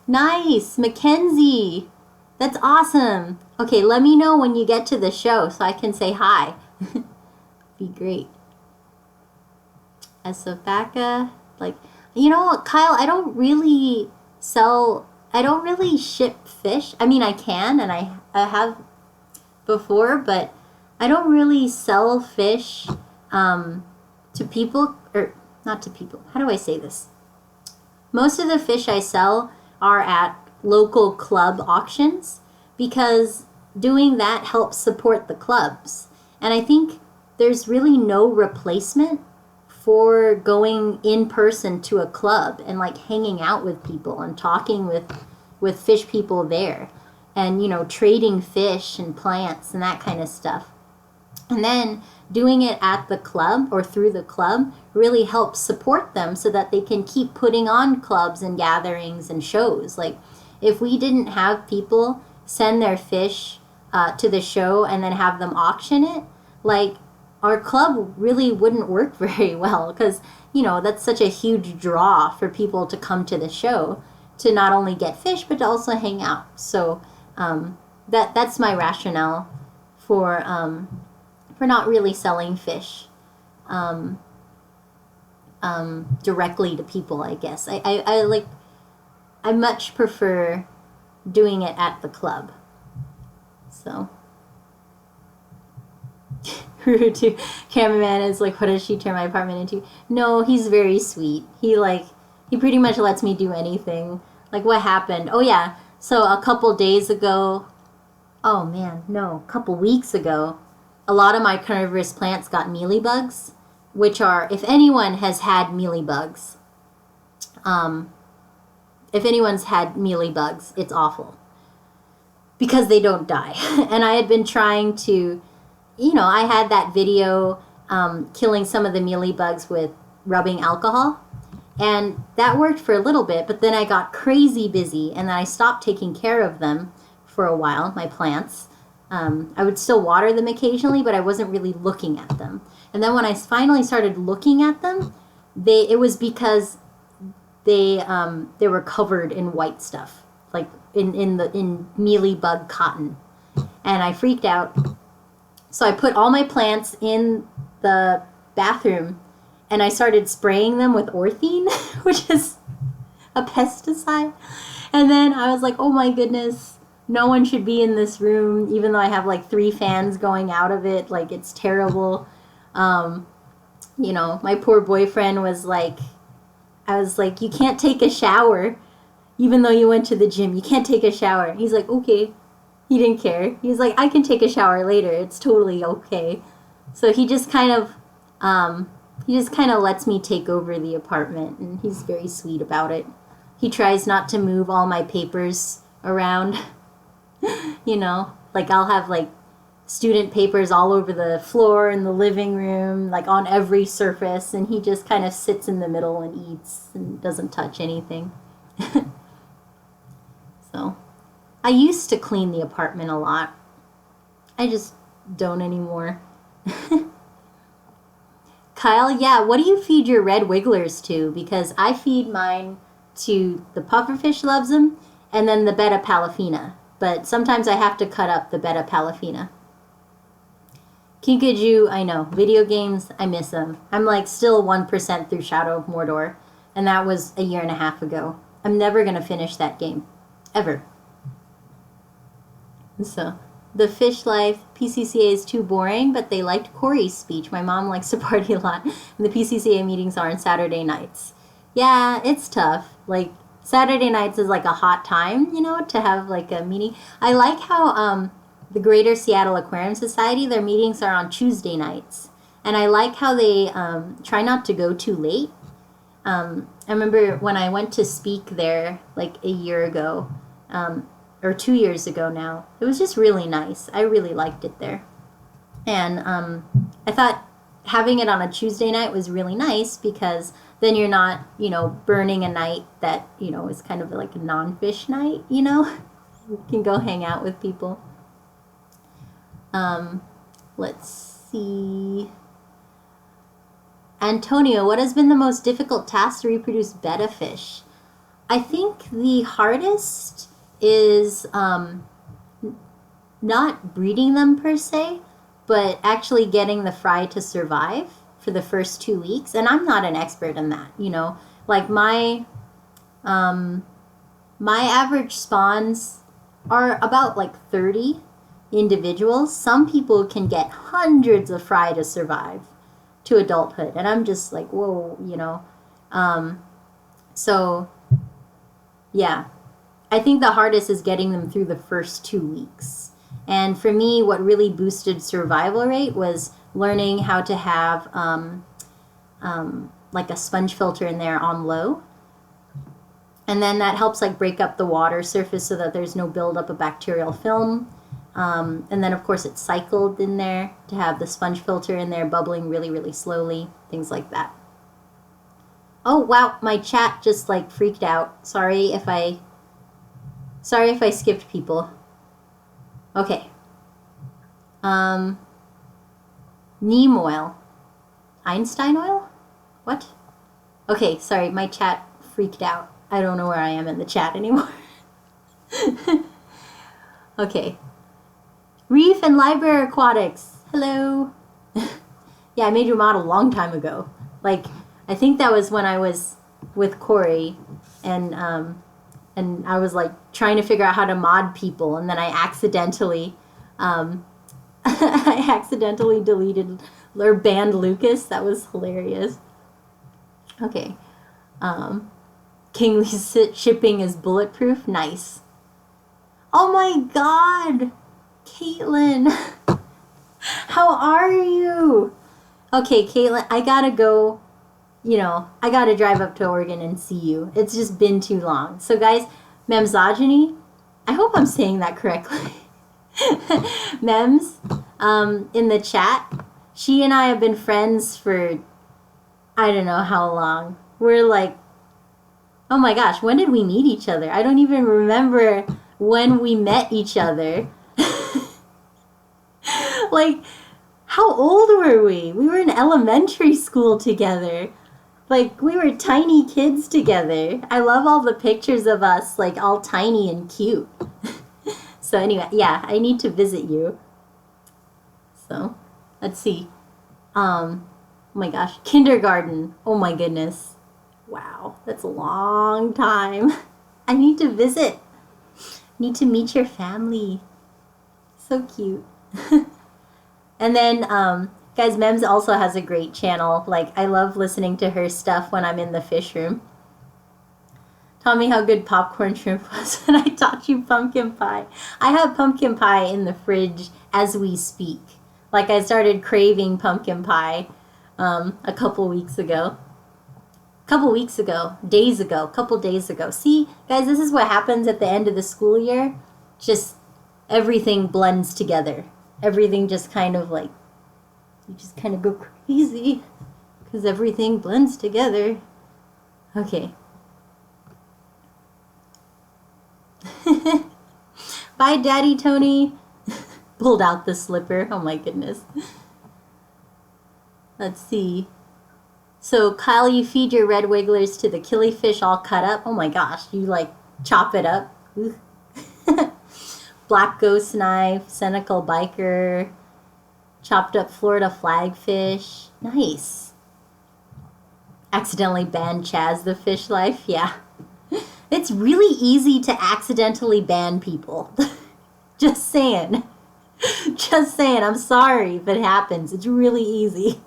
Nice, Mackenzie. That's awesome. Okay, let me know when you get to the show so I can say hi. Be great. Asofaka, like, you know, Kyle, I don't really ship fish. I mean, I can, and I have before, but I don't really sell fish to people, or not to people. How do I say this? Most of the fish I sell are at local club auctions because doing that helps support the clubs. And I think there's really no replacement for going in person to a club and, like, hanging out with people and talking with fish people there and, you know, trading fish and plants and that kind of stuff. And then doing it at the club or through the club really helps support them so that they can keep putting on clubs and gatherings and shows. Like, if we didn't have people send their fish to the show and then have them auction it, like, our club really wouldn't work very well because, you know, that's such a huge draw for people to come to the show to not only get fish but to also hang out. So that's my rationale for not really selling fish directly to people, I guess. I much prefer doing it at the club. So Rude cameraman is like, what does she turn my apartment into? No, he's very sweet. He pretty much lets me do anything. Like, what happened? Oh yeah, so a couple days ago, oh man, no, a couple weeks ago, a lot of my carnivorous plants got mealybugs, which are, if anyone has had mealybugs, it's awful because they don't die. And I had been trying to, I had that video killing some of the mealybugs with rubbing alcohol. And that worked for a little bit, but then I got crazy busy and then I stopped taking care of them for a while, my plants. I would still water them occasionally, but I wasn't really looking at them. And then when I finally started looking at them, it was because they were covered in white stuff, like in mealybug cotton. And I freaked out. So I put all my plants in the bathroom and I started spraying them with Orthene, which is a pesticide. And then I was like, oh my goodness, no one should be in this room, even though I have like 3 fans going out of it. Like, it's terrible. My poor boyfriend was like, I was like, you can't take a shower, even though you went to the gym. You can't take a shower. He's like, okay. He didn't care. He was like, I can take a shower later. It's totally okay. So he just kind of lets me take over the apartment, and he's very sweet about it. He tries not to move all my papers around. Like, I'll have like student papers all over the floor in the living room, like on every surface, and he just kind of sits in the middle and eats and doesn't touch anything. So I used to clean the apartment a lot. I just don't anymore. Kyle, yeah, what do you feed your red wigglers to? Because I feed mine to the pufferfish loves them, and then the betta palafina. But sometimes I have to cut up the betta palafina. Kinkajou, I know. Video games, I miss them. I'm like still 1% through Shadow of Mordor, and that was a year and a half ago. I'm never going to finish that game. Ever. So, the fish life, PCCA is too boring, but they liked Corey's speech. My mom likes to party a lot, and the PCCA meetings are on Saturday nights. Yeah, it's tough. Like, Saturday nights is like a hot time, to have like a meeting. I like how the Greater Seattle Aquarium Society, their meetings are on Tuesday nights. And I like how they try not to go too late. I remember when I went to speak there like a year ago, or 2 years ago now. It was just really nice. I really liked it there. And I thought having it on a Tuesday night was really nice because then you're not, burning a night that, is kind of like a non-fish night, You can go hang out with people. Let's see. Antonio, what has been the most difficult task to reproduce betta fish? I think the hardest is not breeding them per se, but actually getting the fry to survive for the first 2 weeks. And I'm not an expert in that, Like my average spawns are about like 30 individuals. Some people can get hundreds of fry to survive to adulthood. And I'm just like, whoa, So, yeah. I think the hardest is getting them through the first 2 weeks. And for me, what really boosted survival rate was learning how to have like a sponge filter in there on low. And then that helps like break up the water surface so that there's no buildup of bacterial film. And then, of course, it's cycled in there to have the sponge filter in there bubbling really, really slowly, things like that. Oh, wow, my chat just like freaked out. Sorry if I skipped people. Okay. Neem oil. Einstein oil? What? Okay, sorry, my chat freaked out. I don't know where I am in the chat anymore. Okay. Reef and Library Aquatics. Hello. Yeah, I made your model a long time ago. Like, I think that was when I was with Corey, and and I was like trying to figure out how to mod people, and then I accidentally I accidentally deleted or banned Lucas. That was hilarious. Okay. Kingly's shipping is bulletproof. Nice. Oh my god! Caitlin! How are you? Okay, Caitlin, I gotta go. I gotta drive up to Oregon and see you. It's just been too long. So, guys, Memsogyny, I hope I'm saying that correctly. Mems, in the chat, she and I have been friends for I don't know how long. We're like, oh my gosh, when did we meet each other? I don't even remember when we met each other. Like, how old were we? We were in elementary school together. Like, we were tiny kids together. I love all the pictures of us, like, all tiny and cute. So anyway, yeah, I need to visit you. So, let's see. Oh my gosh, kindergarten. Oh my goodness. Wow, that's a long time. I need to visit. Need to meet your family. So cute. And then, guys, Mems also has a great channel. Like, I love listening to her stuff when I'm in the fish room. Tell me how good popcorn shrimp was when I taught you pumpkin pie. I have pumpkin pie in the fridge as we speak. Like, I started craving pumpkin pie a couple days ago. See, guys, this is what happens at the end of the school year. Just everything blends together. Everything just kind of like, you just kind of go crazy because everything blends together. Okay. Bye, Daddy Tony. Pulled out the slipper. Oh my goodness. Let's see. So, Kyle, you feed your red wigglers to the killifish all cut up. Oh my gosh, you like chop it up. Black ghost knife, Senecal biker, chopped up Florida flagfish. Nice. Accidentally banned Chaz the fish life. Yeah. It's really easy to accidentally ban people. Just saying. Just saying. I'm sorry if it happens. It's really easy.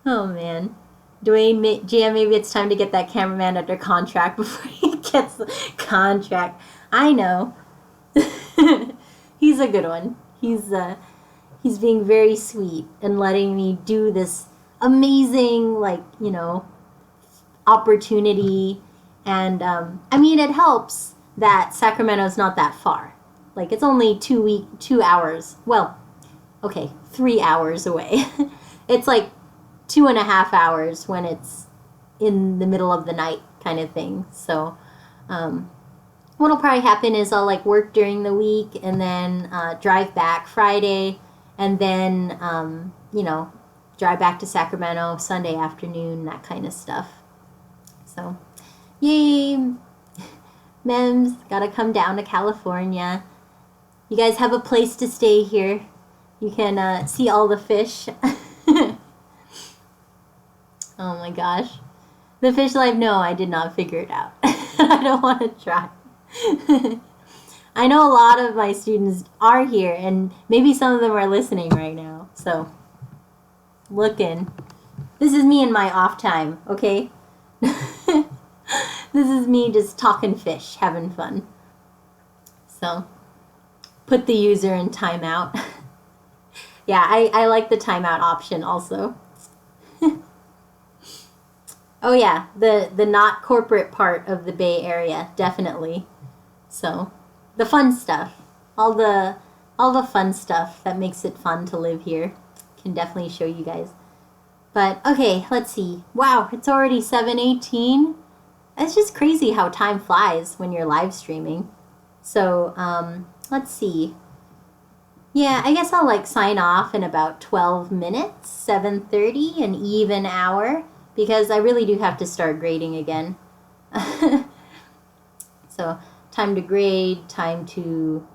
Oh, man. Dwayne, Jam, maybe it's time to get that cameraman under contract before he gets the contract. I know. He's a good one. He's being very sweet and letting me do this amazing, like, opportunity. And, I mean, it helps that Sacramento's not that far. Like, it's only 2 hours. Well, okay, 3 hours away. It's like 2.5 hours when it's in the middle of the night kind of thing. So what'll probably happen is I'll like work during the week and then drive back Friday and then drive back to Sacramento Sunday afternoon, that kind of stuff. So yay. Mems, gotta come down to California. You guys have a place to stay here. You can see all the fish. Oh my gosh. The fish life, no, I did not figure it out. I don't want to try. I know a lot of my students are here, and maybe some of them are listening right now. So, looking. This is me in my off time, okay? This is me just talking fish, having fun. So, put the user in timeout. Yeah, I like the timeout option also. Oh yeah, the not corporate part of the Bay Area, definitely. So, the fun stuff, all the fun stuff that makes it fun to live here, can definitely show you guys. But okay, let's see. Wow, it's already 7:18. It's just crazy how time flies when you're live streaming. So, let's see. Yeah, I guess I'll like sign off in about 12 minutes, 7:30, an even hour. Because I really do have to start grading again. So, time to grade, time to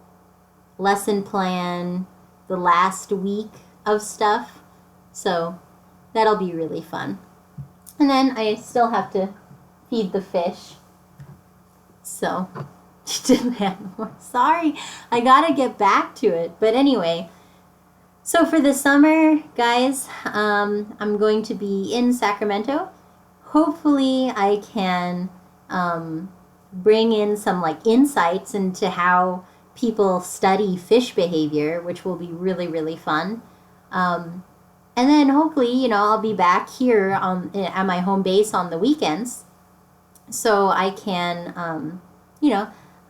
lesson plan the last week of stuff. So, that'll be really fun. And then I still have to feed the fish. So, demand more. Sorry, I gotta get back to it. But anyway, so for the summer, guys, I'm going to be in Sacramento. Hopefully, I can bring in some like insights into how people study fish behavior, which will be really, really fun. And then hopefully, I'll be back here at my home base on the weekends, so I can,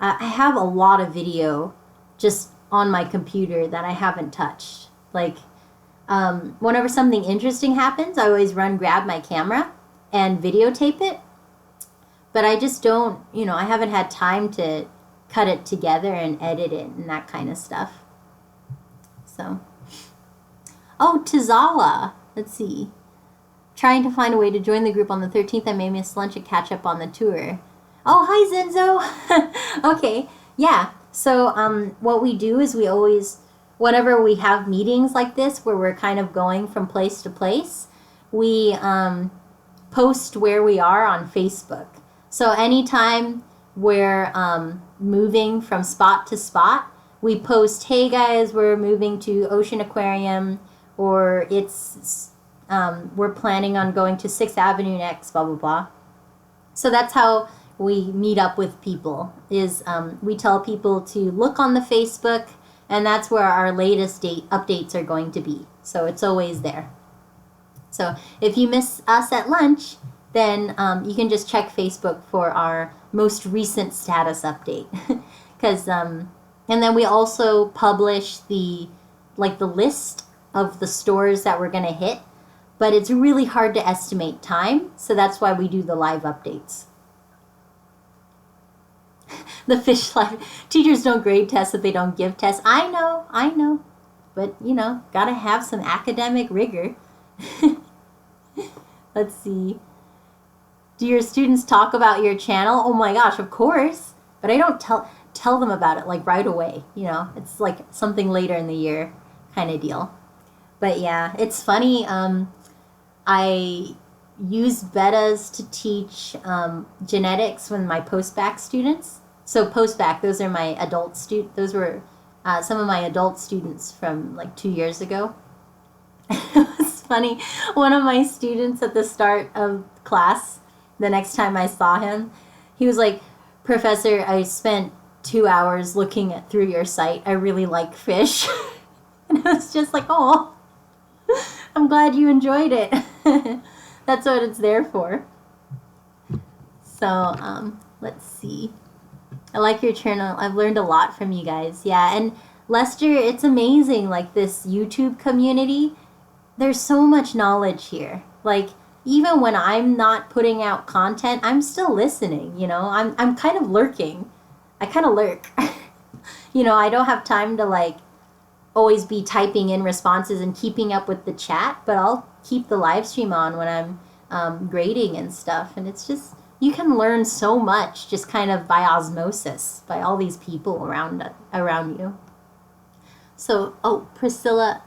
I have a lot of video just on my computer that I haven't touched. Like, whenever something interesting happens, I always grab my camera and videotape it. But I just don't, I haven't had time to cut it together and edit it and that kind of stuff. So, oh, Tizala. Let's see. Trying to find a way to join the group on the 13th. I may miss lunch and catch up on the tour. Oh, hi, Zenzo. Okay, yeah. So what we do is we always, whenever we have meetings like this where we're kind of going from place to place, we post where we are on Facebook. So anytime we're moving from spot to spot, we post, hey guys, we're moving to Ocean Aquarium, or we're planning on going to 6th Avenue next, blah, blah, blah. So that's how we meet up with people, is we tell people to look on the Facebook, and that's where our latest updates are going to be. So it's always there. So if you miss us at lunch, then you can just check Facebook for our most recent status update. And then we also publish the list of the stores that we're going to hit, but it's really hard to estimate time, so that's why we do the live updates. The fish life. Teachers don't grade tests if they don't give tests. I know. But, gotta have some academic rigor. Let's see. Do your students talk about your channel? Oh my gosh, of course. But I don't tell them about it like right away, It's like something later in the year kind of deal. But yeah, it's funny. I used betas to teach genetics with my post-bac students. So post-bac, those are my adult those were some of my adult students from like 2 years ago. It was funny. One of my students at the start of class, the next time I saw him, he was like, Professor, I spent 2 hours looking through your site. I really like fish. And I was just like, oh, I'm glad you enjoyed it. That's what it's there for. So, let's see. I like your channel. I've learned a lot from you guys. Yeah, and Lester, it's amazing, like this YouTube community. There's so much knowledge here. Like, even when I'm not putting out content, I'm still listening, I'm kind of lurking. I kind of lurk. I don't have time to like always be typing in responses and keeping up with the chat, but I'll keep the live stream on when I'm grading and stuff. And it's just, you can learn so much just kind of by osmosis, by all these people around you. So, oh, Priscilla,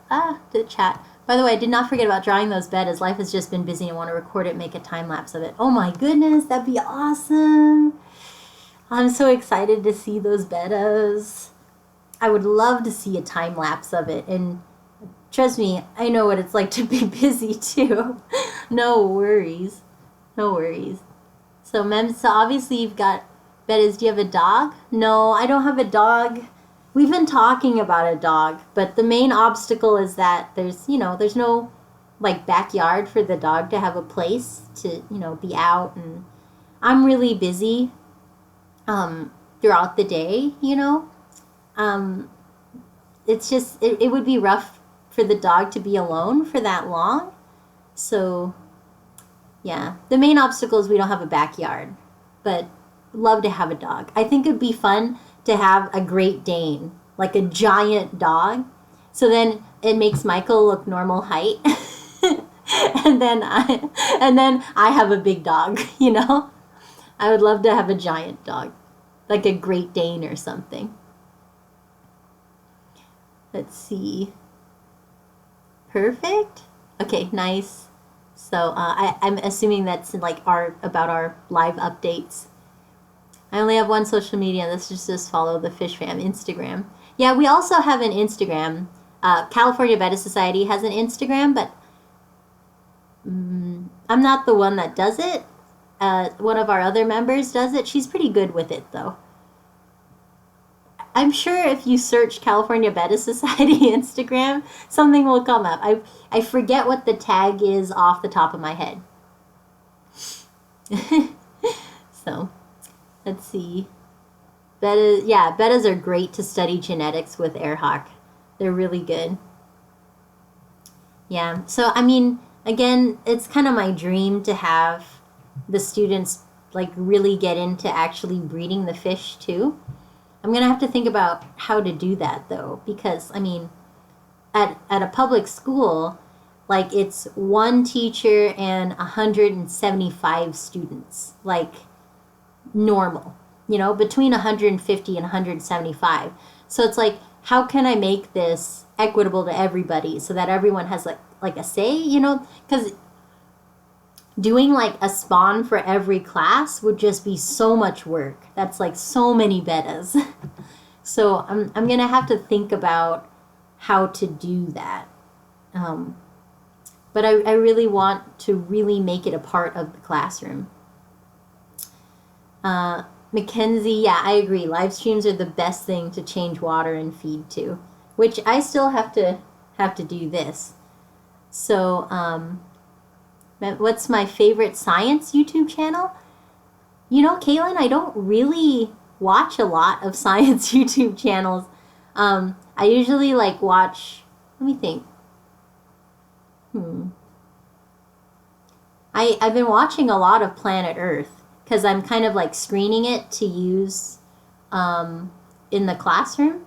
the chat. By the way, I did not forget about drawing those betas. Life has just been busy and I want to record it, make a time lapse of it. Oh my goodness, that'd be awesome. I'm so excited to see those betas. I would love to see a time lapse of it. And trust me, I know what it's like to be busy too. No worries. No worries. So, so obviously you've got betas. Do you have a dog? No, I don't have a dog. We've been talking about a dog, but the main obstacle is that there's no like backyard for the dog to have a place to, be out, and I'm really busy throughout the day, it's just, it would be rough for the dog to be alone for that long. So yeah, the main obstacle is we don't have a backyard, but love to have a dog. I think it'd be fun to have a Great Dane, like a giant dog. So then it makes Michael look normal height. and then I have a big dog, I would love to have a giant dog, like a Great Dane or something. Let's see. Perfect. Okay, nice. So I'm assuming that's like about our live updates. I only have one social media. Let's just follow the Fish Fam Instagram. Yeah, we also have an Instagram. California Betta Society has an Instagram, but I'm not the one that does it. One of our other members does it. She's pretty good with it, though. I'm sure if you search California Betta Society Instagram, something will come up. I forget what the tag is off the top of my head. So, let's see. Bettas are great to study genetics with AirHawk. They're really good. Yeah, so I mean, again, it's kind of my dream to have the students like really get into actually breeding the fish too. I'm gonna have to think about how to do that though, because I mean, at a public school, like it's one teacher and 175 students, like normal, between 150 and 175. So it's like, how can I make this equitable to everybody so that everyone has like a say, because doing like a spawn for every class would just be so much work. That's like so many bettas. So I'm gonna have to think about how to do that. But I really want to really make it a part of the classroom. Mackenzie, yeah, I agree. Live streams are the best thing to change water and feed to, which I still have to do this. So, what's my favorite science YouTube channel? Kaylin, I don't really watch a lot of science YouTube channels. I usually watch, let me think. I've been watching a lot of Planet Earth because I'm kind of screening it to use in the classroom.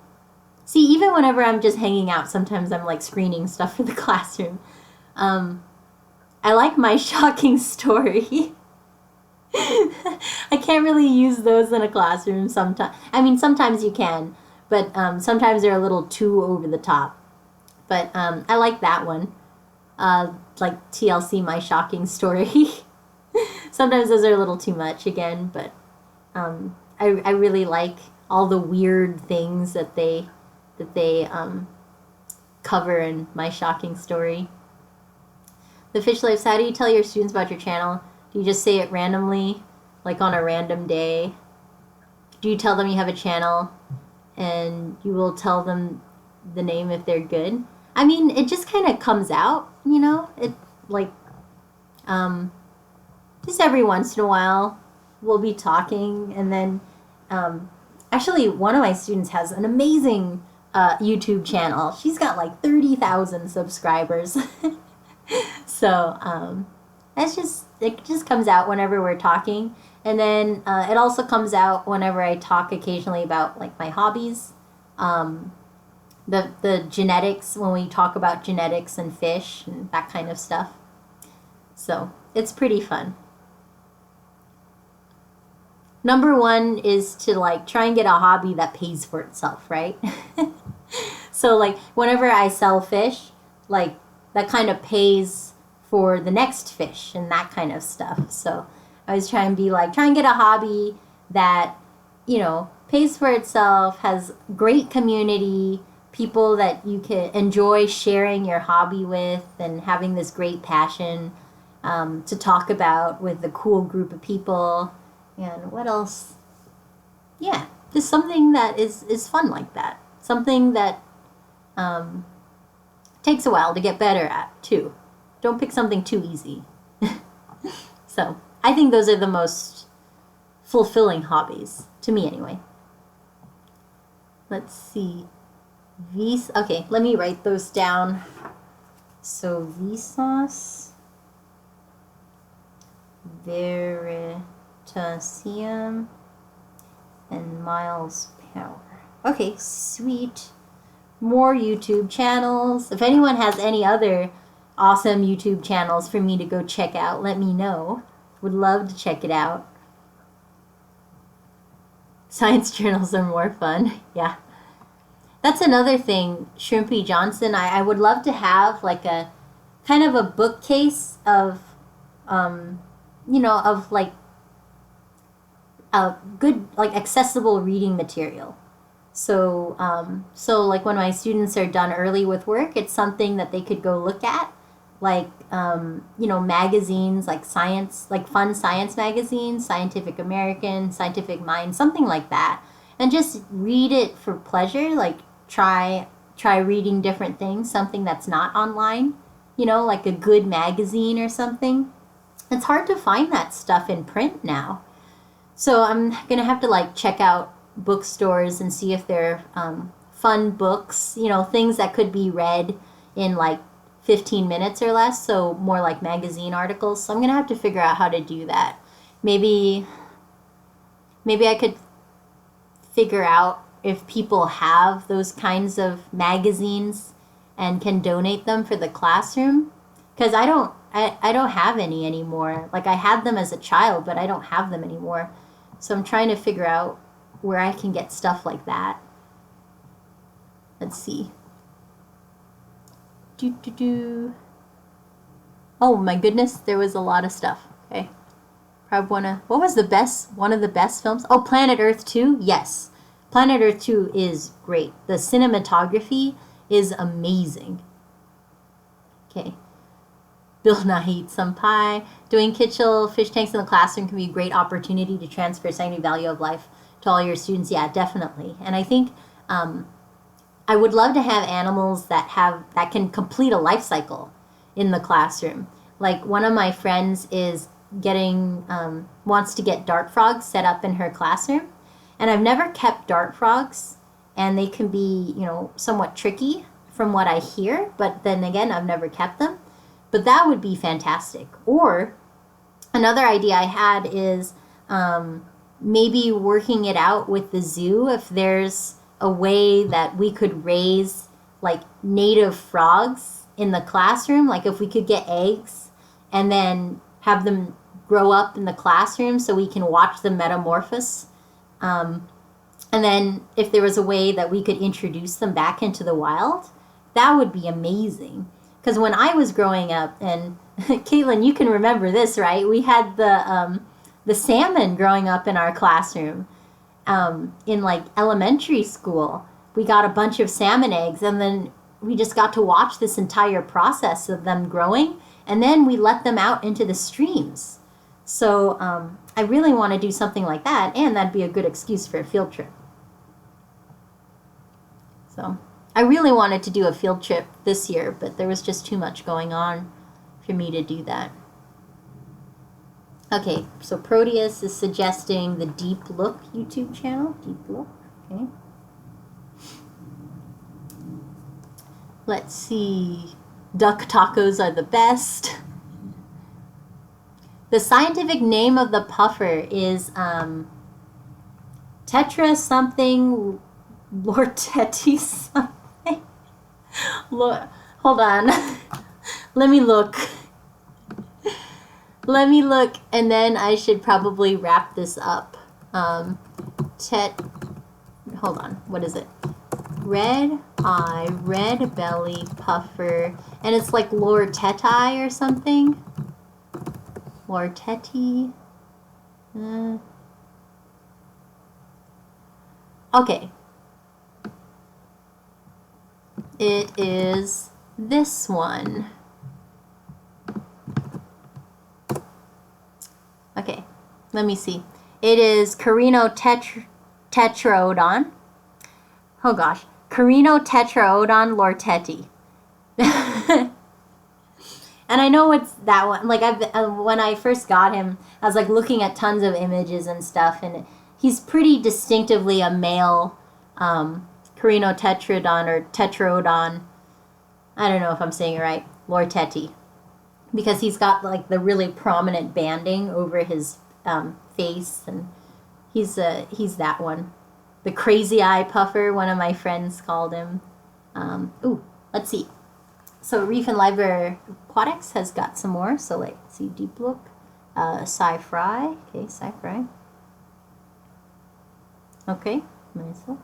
See, even whenever I'm just hanging out, sometimes I'm screening stuff for the classroom. I like My Shocking Story. I can't really use those in a classroom sometimes. I mean, sometimes you can, but sometimes they're a little too over the top. But I like that one. Like TLC, My Shocking Story. Sometimes those are a little too much again, but I really like all the weird things that they cover in My Shocking Story. The Fish Lives, how do you tell your students about your channel? Do you just say it randomly, like on a random day? Do you tell them you have a channel and you will tell them the name if they're good? I mean, it just kind of comes out, It just every once in a while we'll be talking, and then actually one of my students has an amazing YouTube channel. She's got 30,000 subscribers. So it just comes out whenever we're talking, and then it also comes out whenever I talk occasionally about my hobbies, the genetics, when we talk about genetics and fish and that kind of stuff. So it's pretty fun. Number one is to try and get a hobby that pays for itself, right? So whenever I sell fish, that kind of pays for the next fish and that kind of stuff. So I was trying to be try and get a hobby that, pays for itself, has great community, people that you can enjoy sharing your hobby with and having this great passion to talk about with a cool group of people. And what else? Yeah, just something that is fun like that. Something that takes a while to get better at, too. Don't pick something too easy. So, I think those are the most fulfilling hobbies, to me anyway. Let's see. Okay, let me write those down. So, Vsauce, Veritasium, and Miles Power. Okay, sweet. More YouTube channels. If anyone has any other awesome YouTube channels for me to go check out, let me know. Would love to check it out. Science journals are more fun. Yeah. That's another thing, Shrimpy Johnson. I would love to have kind of a bookcase of, of like a good, like accessible reading material. So like when my students are done early with work, it's something that they could go look at, like magazines like science, like fun science magazines, Scientific American, Scientific Mind, something like that, and just read it for pleasure. Like try reading different things, something that's not online, like a good magazine or something. It's hard to find that stuff in print now. So I'm gonna have to like check out bookstores and see if they're fun books, things that could be read in like 15 minutes or less. So more like magazine articles. So I'm gonna have to figure out how to do that. Maybe I could figure out if people have those kinds of magazines and can donate them for the classroom, because I don't have any anymore. Like I had them as a child, but I don't have them anymore. So I'm trying to figure out where I can get stuff like that. Let's see. Oh my goodness, there was a lot of stuff. Okay. Probably what was one of the best films? Oh, Planet Earth 2? Yes. Planet Earth 2 is great. The cinematography is amazing. Okay. Bill Nye eats some pie. Doing Kitchell fish tanks in the classroom can be a great opportunity to transfer scientific value of life to all your students. Yeah, definitely. And I think I would love to have animals that can complete a life cycle in the classroom. Like one of my friends is wants to get dart frogs set up in her classroom. And I've never kept dart frogs, and they can be, somewhat tricky from what I hear, but then again, I've never kept them. But that would be fantastic. Or another idea I had is maybe working it out with the zoo, if there's a way that we could raise like native frogs in the classroom, like if we could get eggs and then have them grow up in the classroom so we can watch them metamorphose. And then if there was a way that we could introduce them back into the wild, that would be amazing. Because when I was growing up, and Caitlin, you can remember this, right? We had the salmon growing up in our classroom. In like elementary school, we got a bunch of salmon eggs, and then we just got to watch this entire process of them growing, and then we let them out into the streams. So I really want to do something like that, and that'd be a good excuse for a field trip. So I really wanted to do a field trip this year, but there was just too much going on for me to do that. Okay, so Proteus is suggesting the Deep Look YouTube channel. Deep Look, okay. Let's see. Duck tacos are the best. The scientific name of the puffer is Tetra something Lortetti something. Hold on. Let me look. And then I should probably wrap this up. Hold on. What is it? Red eye, red belly, puffer, and it's like Lortetti or something. Lortetti. Okay. It is this one. Okay, let me see. It is Carino tetraodon. Oh gosh, Carino tetraodon Lortetti. And I know it's that one. Like when I first got him, I was like looking at tons of images and stuff, and he's pretty distinctively a male Carino tetradon or tetraodon. I don't know if I'm saying it right. Lortetti. Because he's got like the really prominent banding over his face, and he's that one. The crazy eye puffer, one of my friends called him. Let's see. So Reef and Library Aquatics has got some more. So let's see, Deep Look, Sci-Fry. Okay, Sci-Fry. Okay, myself.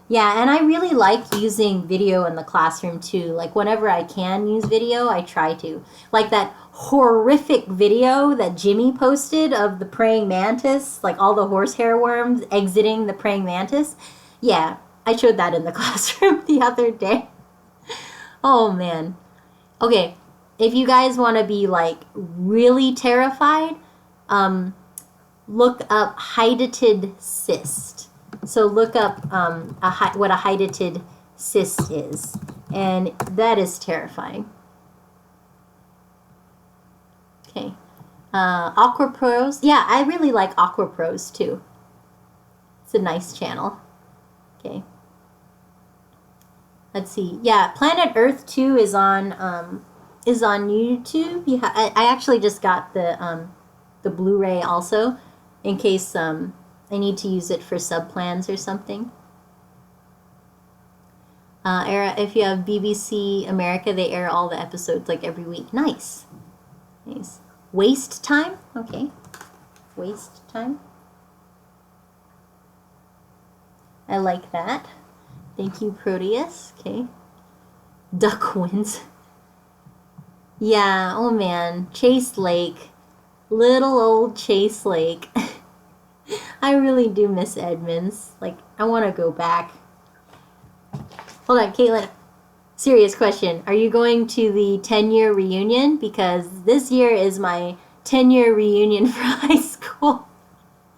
Yeah, and I really like using video in the classroom too. Like whenever I can use video, I try to. Like that horrific video that Jimmy posted of the praying mantis, like all the horsehair worms exiting the praying mantis. Yeah, I showed that in the classroom the other day. Oh man. Okay, if you guys want to be like really terrified, um, look up hydatid cyst. So look up what a hydatid cyst is, and that is terrifying. Okay, Aqua Pros. Yeah, I really like Aqua Pros too. It's a nice channel. Okay. Let's see. Yeah, Planet Earth 2 is on YouTube. Yeah, I actually just got the Blu-ray also, in case I need to use it for sub plans or something. If you have BBC America, they air all the episodes like every week. Nice. Nice. Waste Time? Okay. Waste Time. I like that. Thank you, Proteus. Okay. Duck wins. Yeah, oh man. Chase Lake. Little old Chase Lake. I really do miss Edmonds. Like, I want to go back. Hold on, Caitlin. Serious question. Are you going to the 10-year reunion? Because this year is my 10-year reunion for high school.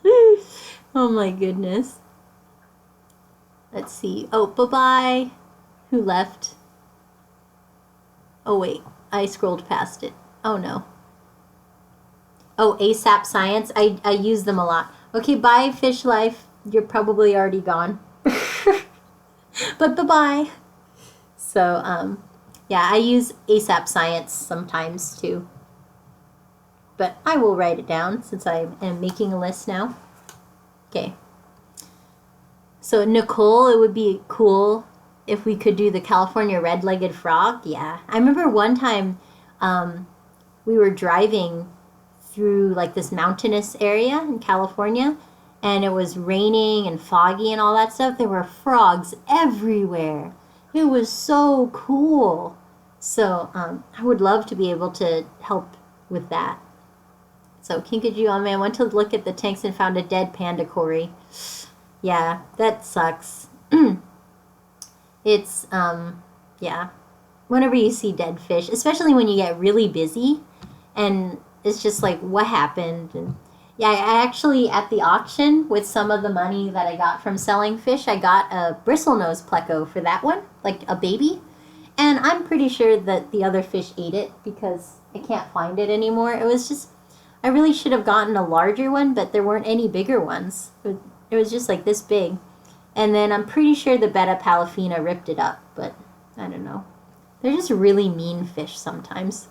Oh my goodness. Let's see. Oh, bye-bye. Who left? Oh, wait. I scrolled past it. Oh, no. Oh, ASAP Science. I use them a lot. Okay, bye, Fish Life. You're probably already gone. But bye-bye. So, yeah, I use ASAP Science sometimes, too. But I will write it down since I am making a list now. Okay. So, Nicole, it would be cool if we could do the California red-legged frog. Yeah. I remember one time we were driving through like this mountainous area in California, and it was raining and foggy and all that stuff. There were frogs everywhere. It was so cool. So I would love to be able to help with that. So Kinkajou, oh man, went to look at the tanks and found a dead panda Cory. Yeah, that sucks. It's, yeah. Whenever you see dead fish, especially when you get really busy, and it's just like, what happened? And yeah, I actually, at the auction, with some of the money that I got from selling fish, I got a bristlenose pleco for that one, like a baby. And I'm pretty sure that the other fish ate it because I can't find it anymore. It was just, I really should have gotten a larger one, but there weren't any bigger ones. It was just like this big. And then I'm pretty sure the Betta Palafina ripped it up, but I don't know. They're just really mean fish sometimes.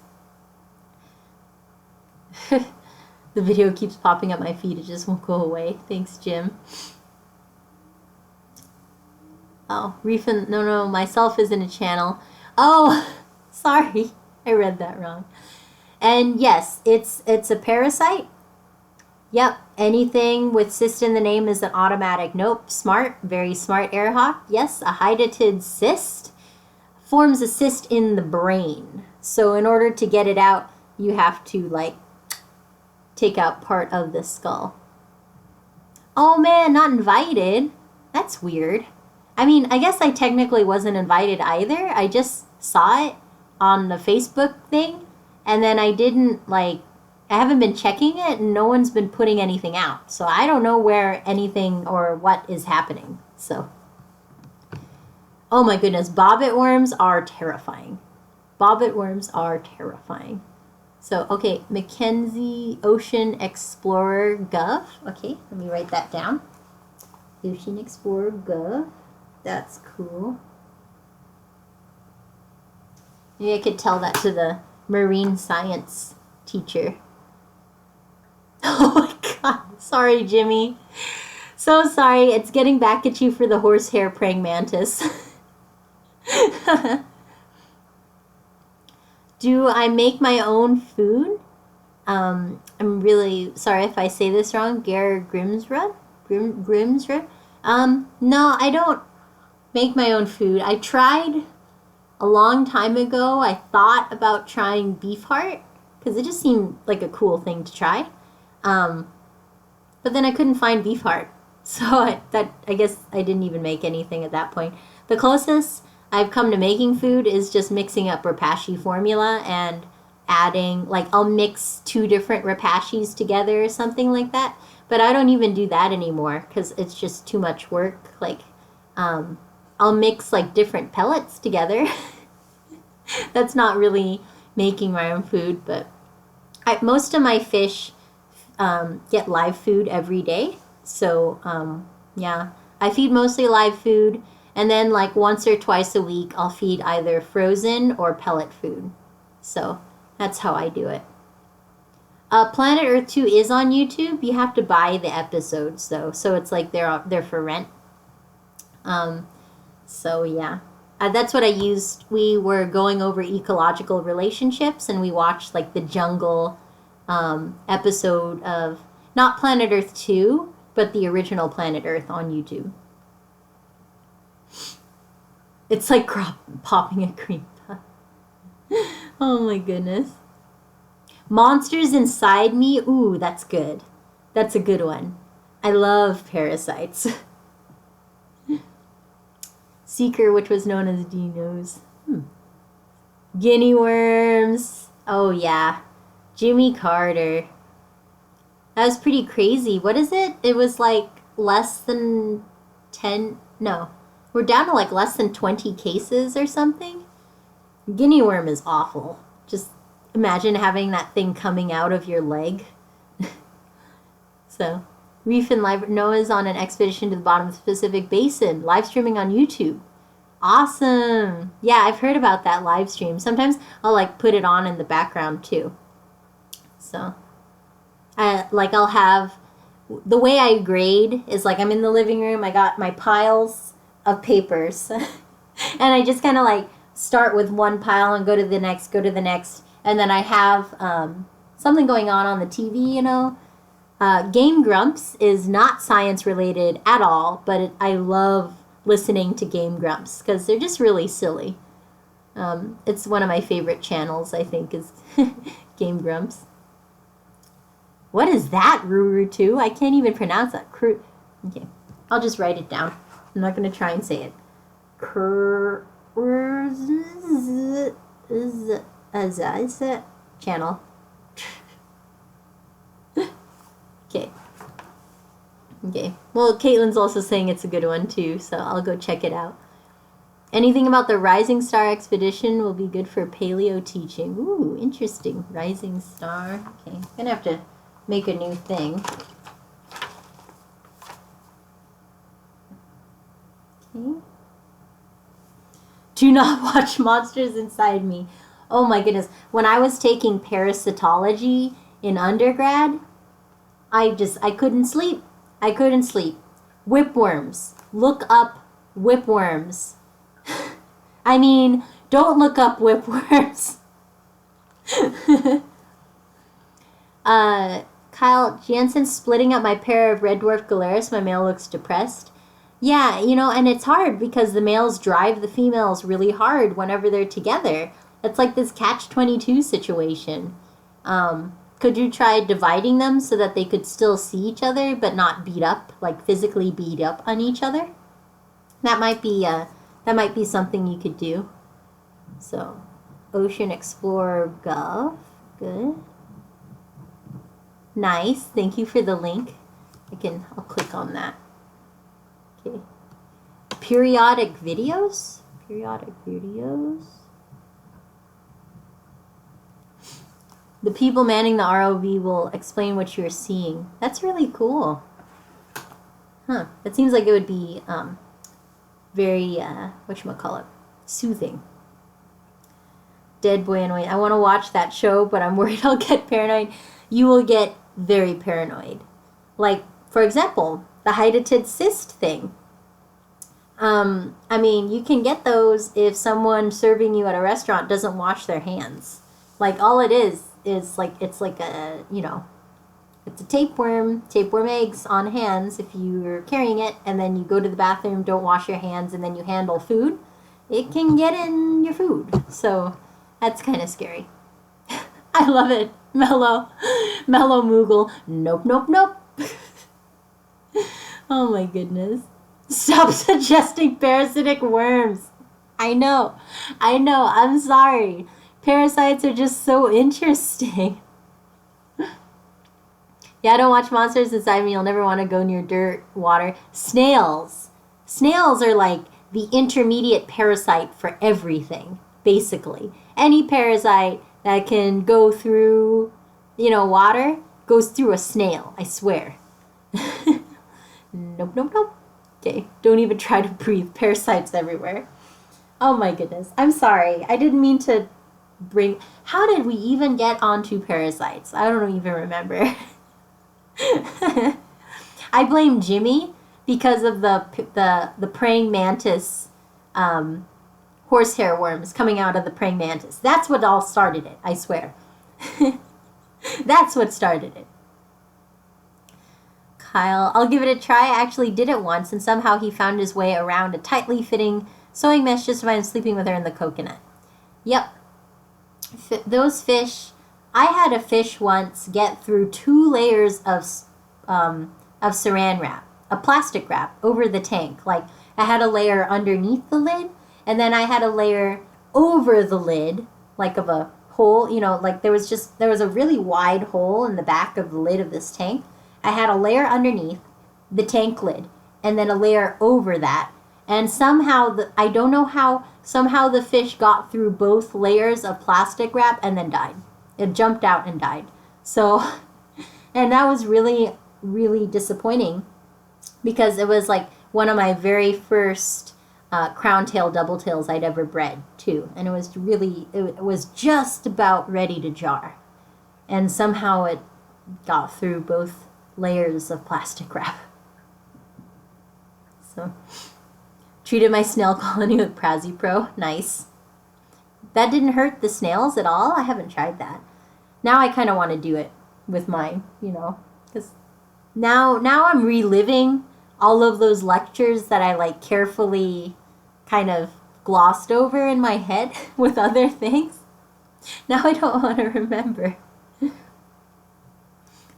The video keeps popping up my feed. It just won't go away. Thanks, Jim. Oh, Reefin... No, myself is in a channel. Oh, sorry. I read that wrong. And yes, it's a parasite. Yep, anything with cyst in the name is an automatic. Nope, smart, very smart, Airhawk. Yes, a hydatid cyst forms a cyst in the brain. So in order to get it out, you have to, like, take out part of the skull. Oh man, not invited. That's weird. I mean, I guess I technically wasn't invited either. I just saw it on the Facebook thing, and then I didn't, like, I haven't been checking it, and no one's been putting anything out. So I don't know where anything or what is happening. So, oh my goodness, bobbit worms are terrifying. Bobbit worms are terrifying. So, okay, Mackenzie Ocean Explorer Gov. Okay, let me write that down. Ocean Explorer Gov. That's cool. Maybe I could tell that to the marine science teacher. Oh my god. Sorry, Jimmy. So sorry. It's getting back at you for the horsehair praying mantis. Do I make my own food? I'm really sorry if I say this wrong. Gare Grimsrud? Grimsrud? No, I don't. make my own food. I tried a long time ago. I thought about trying beef heart because it just seemed like a cool thing to try. But then I couldn't find beef heart. So I guess I didn't even make anything at that point. The closest I've come to making food is just mixing up Repashy formula and adding, like, I'll mix 2 different Repashis together or something like that. But I don't even do that anymore because it's just too much work. Like, I'll mix, like, different pellets together. That's not really making my own food, but most of my fish get live food every day. So, yeah, I feed mostly live food. And then, like, once or twice a week, I'll feed either frozen or pellet food. So that's how I do it. Planet Earth 2 is on YouTube. You have to buy the episodes, though. So it's like they're for rent. So, yeah. That's what I used. We were going over ecological relationships, and we watched, like, the jungle episode of, not Planet Earth 2, but the original Planet Earth on YouTube. It's like popping a cream puff. Oh my goodness. Monsters Inside Me. Ooh, that's good. That's a good one. I love parasites. Seeker, which was known as Dinos. Guinea worms. Oh yeah. Jimmy Carter. That was pretty crazy. What is it? It was like less than 10. No. We're down to like less than 20 cases or something. Guinea worm is awful. Just imagine having that thing coming out of your leg. So, Reef and Noah's on an expedition to the bottom of the Pacific Basin, live streaming on YouTube. Awesome. Yeah, I've heard about that live stream. Sometimes I'll like put it on in the background too. So, I'll have, the way I grade is like I'm in the living room, I got my piles of papers and I just kind of like start with one pile and go to the next, and then I have something going on the TV, you know. Game Grumps is not science related at all, but I love listening to Game Grumps because they're just really silly. It's one of my favorite channels, I think, is Game Grumps. What is that, Ruru2? I can't even pronounce that. Okay, I'll just write it down. I'm not going to try and say it. Channel. Okay. Okay. Well, Caitlin's also saying it's a good one, too, so I'll go check it out. Anything about the Rising Star expedition will be good for paleo teaching. Ooh, interesting. Rising Star. Okay. I'm going to have to make a new thing. Okay. Do not watch Monsters Inside Me. Oh my goodness. When I was taking parasitology in undergrad, I couldn't sleep. I couldn't sleep. Whipworms. Look up whipworms. I mean, don't look up whipworms. Kyle Jansen, splitting up my pair of red dwarf galeris. My male looks depressed. Yeah, you know, and it's hard because the males drive the females really hard whenever they're together. It's like this catch-22 situation. Could you try dividing them so that they could still see each other but not beat up, like physically beat up on each other? That might be something you could do. So, Ocean Explorer Gov, good. Nice, thank you for the link. I'll click on that. Okay. Periodic videos. The people manning the ROV will explain what you're seeing. That's really cool. Huh. It seems like it would be very, whatchamacallit, soothing. Dead Boy and Wayne. I want to watch that show, but I'm worried I'll get paranoid. You will get very paranoid. Like, for example, the hydatid cyst thing. I mean, you can get those if someone serving you at a restaurant doesn't wash their hands. Like, all it is like, it's like a, you know, It's a tapeworm. Tapeworm eggs on hands if you're carrying it, and then you go to the bathroom, don't wash your hands, and then you handle food. It can get in your food. So that's kind of scary. I love it. Mellow Moogle. Nope, nope, nope. Oh my goodness. Stop suggesting parasitic worms. I know. I'm sorry. Parasites are just so interesting. Yeah, don't watch Monsters Inside Me. You'll never want to go near dirt, water. Snails. Snails are like the intermediate parasite for everything, basically. Any parasite that can go through, water goes through a snail, I swear. Nope, nope, nope. Okay, don't even try to breathe. Parasites everywhere. Oh my goodness. I'm sorry. I didn't mean to bring... How did we even get onto parasites? I don't even remember. I blame Jimmy because of the praying mantis horsehair worms coming out of the praying mantis. That's what all started it, I swear. That's what started it. Kyle, I'll give it a try. I actually did it once, and somehow he found his way around a tightly fitting sewing mesh just by sleeping with her in the coconut. Yep. Those fish... I had a fish once get through 2 layers of saran wrap, a plastic wrap, over the tank. Like, I had a layer underneath the lid, and then I had a layer over the lid, like of a hole, like there was a really wide hole in the back of the lid of this tank. I had a layer underneath the tank lid, and then a layer over that. And somehow, I don't know how, somehow the fish got through both layers of plastic wrap and then died. It jumped out and died. So, and that was really, really disappointing because it was like one of my very first crown tail double tails I'd ever bred too. And it was just about ready to jar. And somehow it got through both layers of plastic wrap. So, treated my snail colony with Prazipro. Nice. That didn't hurt the snails at all? I haven't tried that. Now I kind of want to do it with mine, because now I'm reliving all of those lectures that I like carefully kind of glossed over in my head with other things. Now I don't want to remember.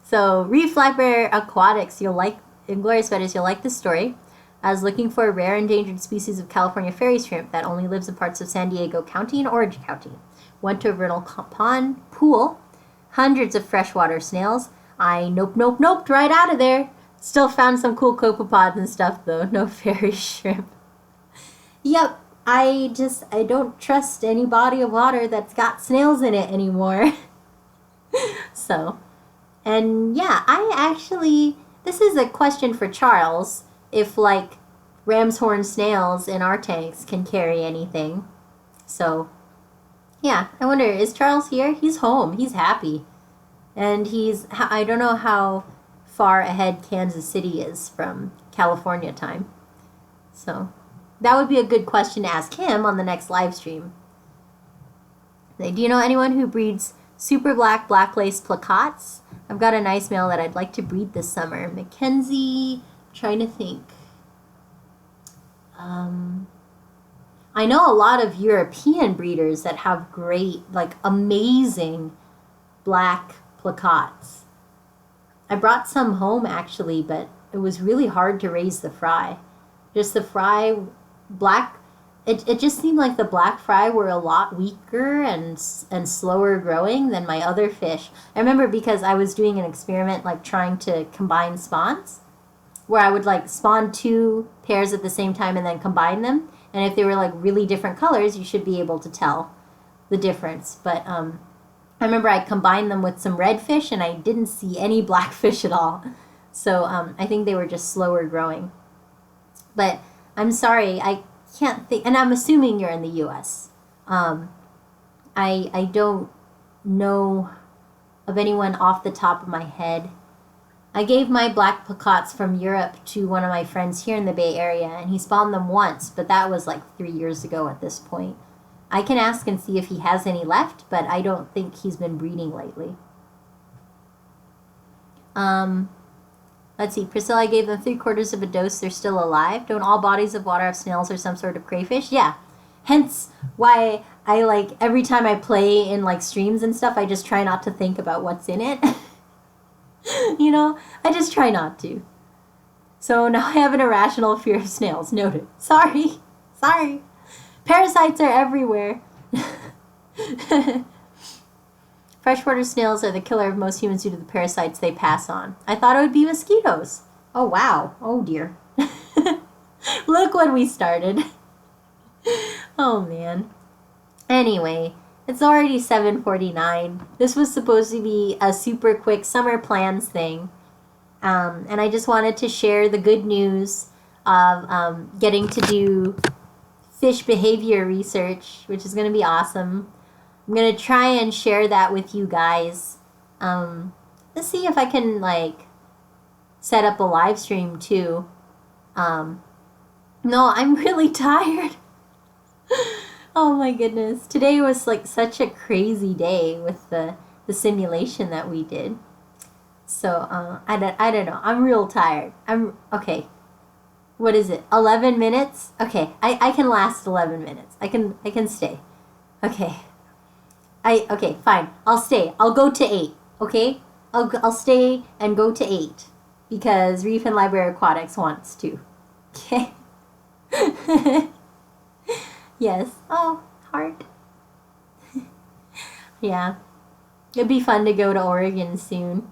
So, Reef Flagbear Aquatics, Inglorious Feathers, you'll like this story. I was looking for a rare endangered species of California fairy shrimp that only lives in parts of San Diego County and Orange County. Went to a vernal pond pool, hundreds of freshwater snails. I noped right out of there. Still found some cool copepods and stuff though. No fairy shrimp. Yep, I don't trust any body of water that's got snails in it anymore. So, and yeah, this is a question for Charles. If, like, ram's horn snails in our tanks can carry anything. So, yeah, I wonder, is Charles here? He's home. He's happy. And I don't know how far ahead Kansas City is from California time. So, that would be a good question to ask him on the next live stream. Do you know anyone who breeds super black lace placots? I've got a nice male that I'd like to breed this summer. Mackenzie... Trying to think. I know a lot of European breeders that have great, like amazing black placots. I brought some home actually, but it was really hard to raise the fry. Just the fry, black, it just seemed like the black fry were a lot weaker and slower growing than my other fish. I remember because I was doing an experiment like trying to combine spawns, where I would like spawn 2 pairs at the same time and then combine them. And if they were like really different colors, you should be able to tell the difference. But I remember I combined them with some red fish and I didn't see any black fish at all. So I think they were just slower growing. But I'm sorry, I can't think, and I'm assuming you're in the U.S. I don't know of anyone off the top of my head. I gave my black placots from Europe to one of my friends here in the Bay Area, and he spawned them once, but that was like 3 years ago at this point. I can ask and see if he has any left, but I don't think he's been breeding lately. Let's see. Priscilla, I gave them 3/4 of a dose. They're still alive. Don't all bodies of water have snails or some sort of crayfish? Yeah. Hence why I like every time I play in like streams and stuff, I just try not to think about what's in it. You know, I just try not to. So now I have an irrational fear of snails. Noted. Sorry. Sorry. Parasites are everywhere. Freshwater snails are the killer of most humans due to the parasites they pass on. I thought it would be mosquitoes. Oh, wow. Oh, dear. Look when we started. Oh, man. Anyway, it's already 7:49. This was supposed to be a super quick summer plans thing. And I just wanted to share the good news of getting to do fish behavior research, which is going to be awesome. I'm going to try and share that with you guys. Let's see if I can, like, set up a live stream, too. No, I'm really tired. Oh, my goodness. Today was, like, such a crazy day with the simulation that we did. So, I don't know. I'm real tired. Okay. What is it? 11 minutes? Okay, I can last 11 minutes. I can stay. Okay. Okay, fine. I'll stay. I'll go to 8. Okay? I'll stay and go to 8 because Reef and Library Aquatics wants to. Okay. Yes. Oh, heart. Yeah. It'd be fun to go to Oregon soon.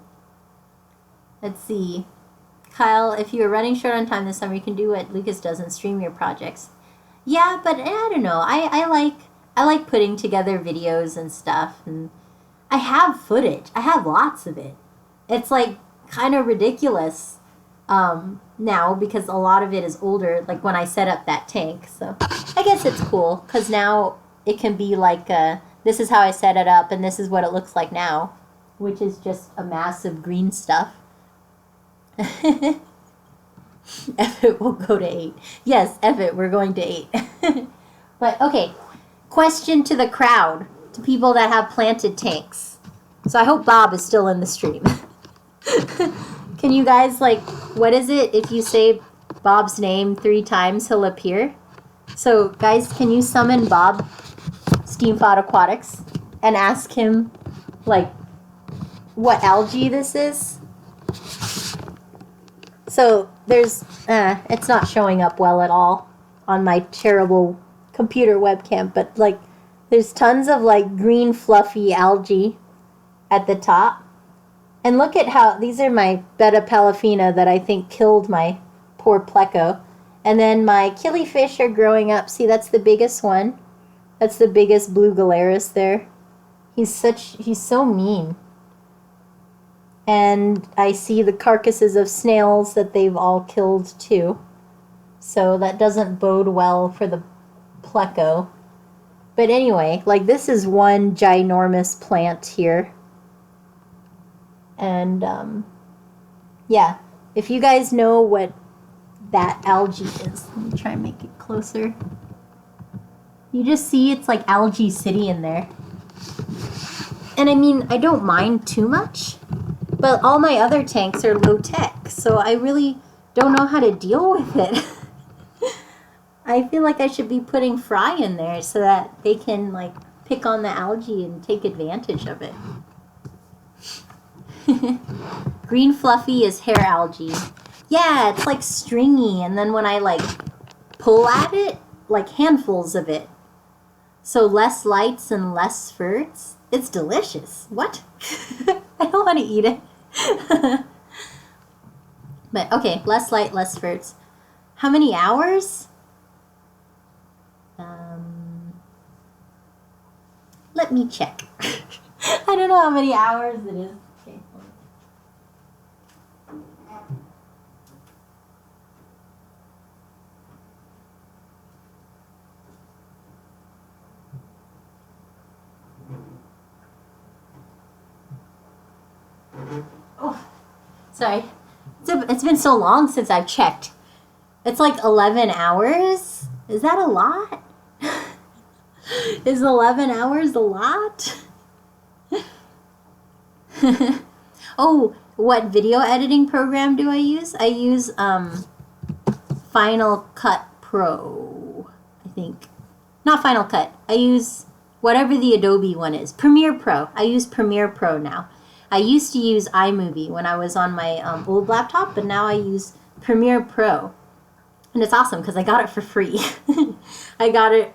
Let's see. Kyle, if you are running short on time this summer, you can do what Lucas does and stream your projects. Yeah, but I don't know. I like putting together videos and stuff, and I have footage. I have lots of it. It's like kind of ridiculous now because a lot of it is older, like when I set up that tank. So I guess it's cool because now it can be like this is how I set it up and this is what it looks like now, which is just a mass of green stuff. Effort will go to 8. Yes, Effort, we're going to 8. But okay, question to the crowd, to people that have planted tanks. So I hope Bob is still in the stream. Can you guys, like, what is it if you say Bob's name 3 times, he'll appear? So guys, can you summon Bob, Steamfod Aquatics, and ask him, like, what algae this is? So there's, it's not showing up well at all on my terrible computer webcam, but like there's tons of like green fluffy algae at the top. And look at how, these are my Betta Palafina that I think killed my poor pleco. And then my killifish are growing up. See, that's the biggest one. That's the biggest blue Galeris there. He's so mean. And I see the carcasses of snails that they've all killed too. So that doesn't bode well for the pleco. But anyway, like this is one ginormous plant here. And yeah, if you guys know what that algae is, let me try and make it closer. You just see it's like algae city in there. And I mean, I don't mind too much. But all my other tanks are low tech, so I really don't know how to deal with it. I feel like I should be putting fry in there so that they can like pick on the algae and take advantage of it. Green fluffy is hair algae. Yeah, it's like stringy, and then when I like pull at it, like handfuls of it. So less lights and less spurts. It's delicious. What? I don't want to eat it. But okay, less light, less spurts. How many hours? Let me check. I don't know how many hours it is. Okay. Oh, sorry. It's been so long since I've checked. It's like 11 hours? Is that a lot? Is 11 hours a lot? Oh, what video editing program do I use? I use Final Cut Pro, I think. Not Final Cut. I use whatever the Adobe one is. Premiere Pro. I use Premiere Pro now. I used to use iMovie when I was on my old laptop, but now I use Premiere Pro. And it's awesome because I got it for free. I got it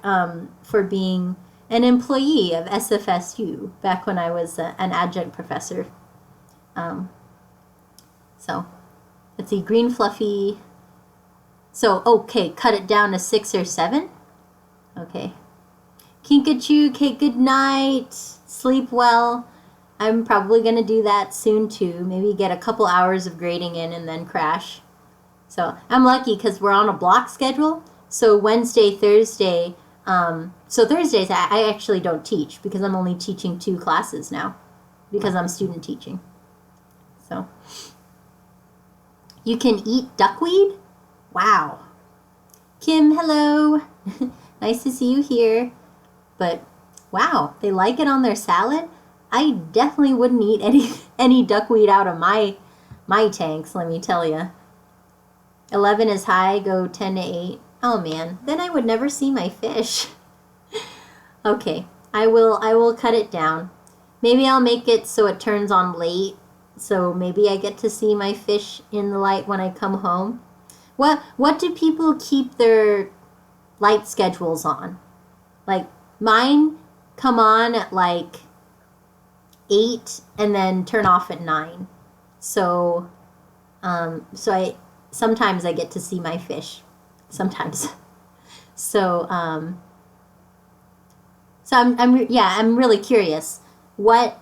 for being an employee of SFSU back when I was an adjunct professor. So, let's see, green fluffy. So, okay, cut it down to 6 or 7. Okay. Kinkajou, okay, good night. Sleep well. I'm probably going to do that soon too. Maybe get a couple hours of grading in and then crash. So, I'm lucky because we're on a block schedule. So, Wednesday, Thursday. So, Thursdays I actually don't teach because I'm only teaching 2 classes now because I'm student teaching. So, you can eat duckweed? Wow. Kim, hello. Nice to see you here. But, wow, they like it on their salad? I definitely wouldn't eat any duckweed out of my tanks, let me tell you. 11 is high, go 10 to 8. Oh, man, then I would never see my fish. Okay, I will cut it down. Maybe I'll make it so it turns on late. So maybe I get to see my fish in the light when I come home. What do people keep their light schedules on? Like mine come on at like 8 and then turn off at 9. So I sometimes I get to see my fish. Sometimes. So I'm really curious. What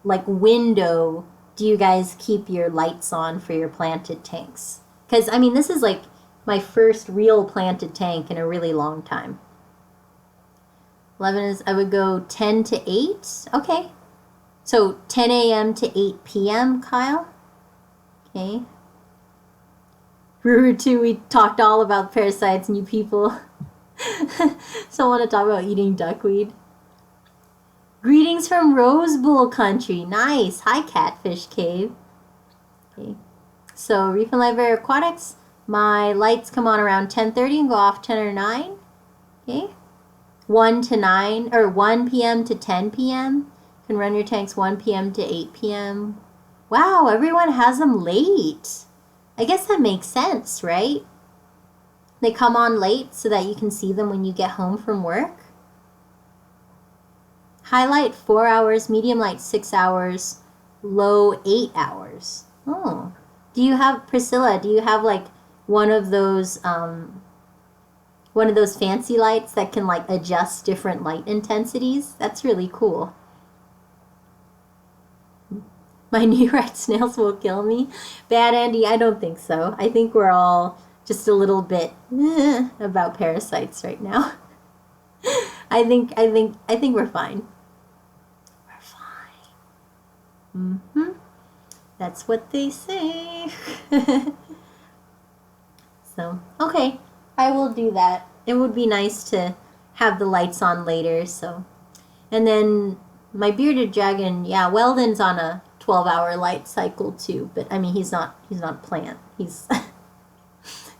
like window do you guys keep your lights on for your planted tanks? Because, I mean, this is like my first real planted tank in a really long time. 11 is, I would go 10 to 8. Okay. So 10 a.m. to 8 p.m., Kyle. Okay. Ruru 2, we talked all about parasites and you people. So I want to talk about eating duckweed. Greetings from Rose Bowl country. Nice. Hi, Catfish Cave. Okay. So, Reef and Library Aquatics. My lights come on around 10:30 and go off 10 or 9. Okay. 1 to 9, or 1 p.m. to 10 p.m. You can run your tanks 1 p.m. to 8 p.m. Wow, everyone has them late. I guess that makes sense, right? They come on late so that you can see them when you get home from work. High light 4 hours, medium light 6 hours, low 8 hours. Oh, Priscilla, do you have like one of those fancy lights that can like adjust different light intensities? That's really cool. My new red snails will kill me. Bad Andy, I don't think so. I think we're all just a little bit about parasites right now. I think we're fine. Mm-hmm. That's what they say. So, okay. I will do that. It would be nice to have the lights on later, so. And then my bearded dragon, yeah, Weldon's on a 12-hour light cycle too, but I mean he's not a plant. He's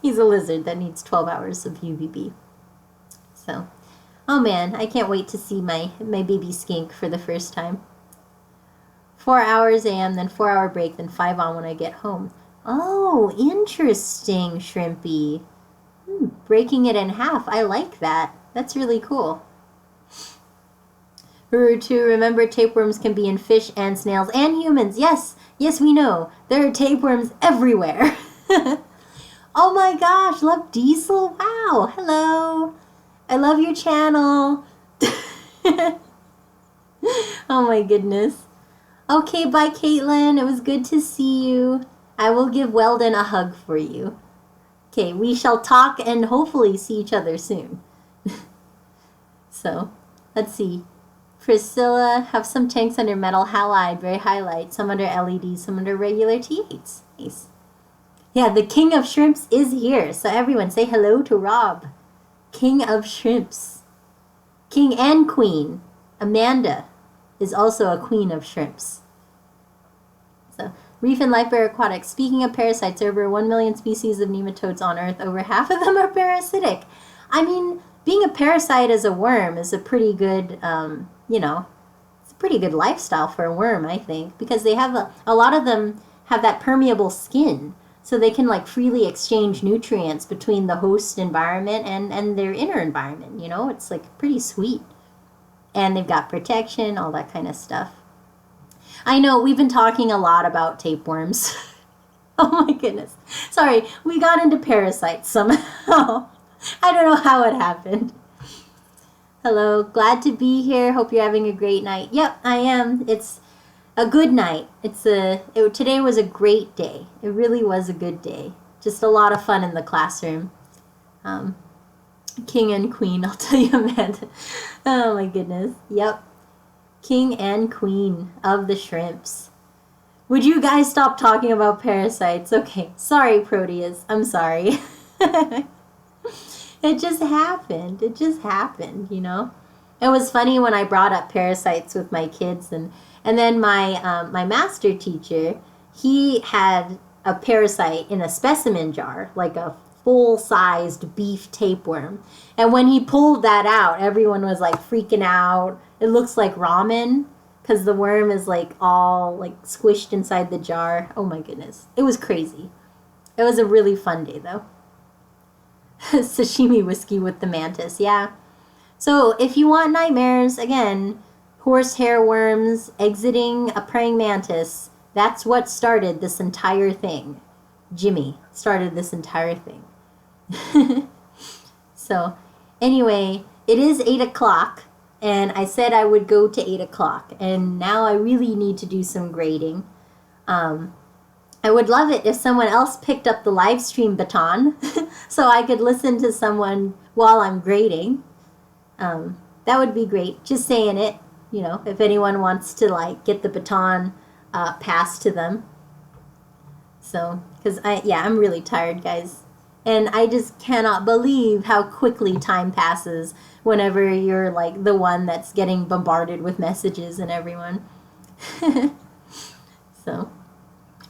he's a lizard that needs 12 hours of UVB. So, oh man, I can't wait to see my baby skink for the first time. 4 hours a.m., then 4-hour break, then 5 on when I get home. Oh, interesting, Shrimpy. Breaking it in half. I like that. That's really cool. Ruru2, remember tapeworms can be in fish and snails and humans. Yes, we know. There are tapeworms everywhere. Oh my gosh, love Diesel. Wow, hello. I love your channel. Oh my goodness. Okay, bye, Caitlin. It was good to see you. I will give Weldon a hug for you. Okay, we shall talk and hopefully see each other soon. So, let's see. Priscilla, have some tanks under metal halide, very highlight. Some under LED, some under regular T8s. Nice. Yeah, the king of shrimps is here. So everyone say hello to Rob. King of shrimps. King and queen. Amanda is also a queen of shrimps. So Reef and life bear aquatics. Speaking of parasites, there are over 1 million species of nematodes on Earth. Over half of them are parasitic. I mean, being a parasite as a worm is a pretty good, it's a pretty good lifestyle for a worm, I think, because they have a lot of them have that permeable skin, so they can like freely exchange nutrients between the host environment and their inner environment. It's like pretty sweet, and they've got protection, all that kind of stuff. I know we've been talking a lot about tapeworms. Oh my goodness. Sorry, we got into parasites somehow. I don't know how it happened. Hello, glad to be here. Hope you're having a great night. Yep, I am. It's a good night. Today was a great day. It really was a good day. Just a lot of fun in the classroom. King and queen, I'll tell you, Amanda. Oh my goodness. Yep. King and queen of the shrimps. Would you guys stop talking about parasites? Okay, sorry, Proteus. I'm sorry. It just happened. It was funny when I brought up parasites with my kids, and then my master teacher, he had a parasite in a specimen jar, like a full-sized beef tapeworm. And when he pulled that out, everyone was like freaking out. It looks like ramen because the worm is like all like squished inside the jar. Oh my goodness. It was crazy. It was a really fun day though. Sashimi whiskey with the mantis. Yeah. So if you want nightmares, again, horsehair worms exiting a praying mantis, that's what started this entire thing. Jimmy started this entire thing. So anyway, it is 8 o'clock, and I said I would go to 8 o'clock, and now I really need to do some grading. I would love it if someone else picked up the live stream baton so I could listen to someone while I'm grading. That would be great. Just saying it, if anyone wants to like get the baton passed to them. So, because I'm really tired, guys. And I just cannot believe how quickly time passes whenever you're like the one that's getting bombarded with messages and everyone. So,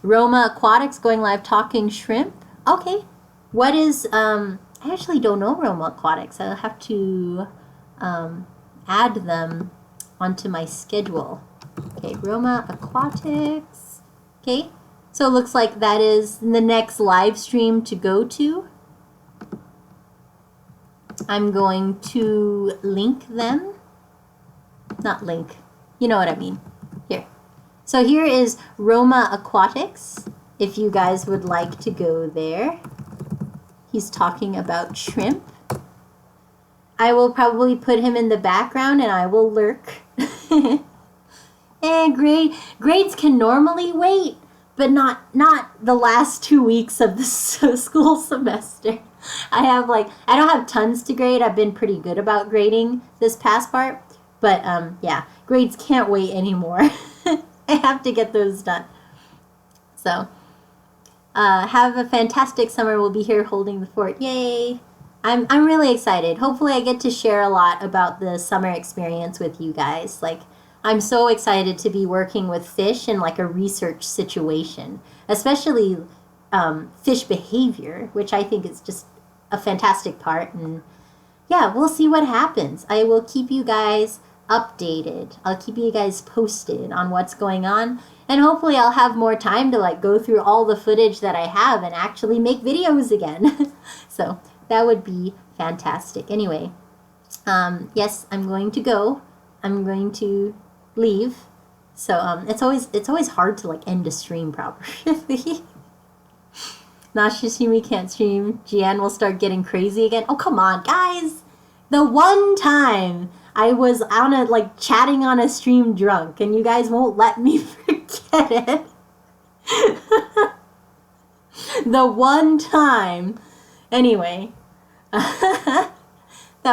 Roma Aquatics going live talking shrimp. Okay. What is, I actually don't know Roma Aquatics. I'll have to add them onto my schedule. Okay, Roma Aquatics. Okay. So it looks like that is the next live stream to go to. I'm going to link them. Not link. You know what I mean. Here. So here is Roma Aquatics, if you guys would like to go there. He's talking about shrimp. I will probably put him in the background and I will lurk. And grades can normally wait, but not the last 2 weeks of the school semester. I don't have tons to grade. I've been pretty good about grading this past part, but yeah, grades can't wait anymore. I have to get those done. So, have a fantastic summer. We'll be here holding the fort. Yay! I'm really excited. Hopefully I get to share a lot about the summer experience with you guys. Like, I'm so excited to be working with fish in like a research situation, especially fish behavior, which I think is just a fantastic part. And yeah, we'll see what happens. I will keep you guys updated. I'll keep you guys posted on what's going on. And hopefully I'll have more time to like go through all the footage that I have and actually make videos again. So that would be fantastic. Anyway, yes, I'm going to go. I'm going to leave. So it's always hard to like end a stream properly. Nashishimi can't stream. Jian will start getting crazy again. Oh, come on, guys. The one time I was on chatting on a stream drunk and you guys won't let me forget it. The one time. Anyway. That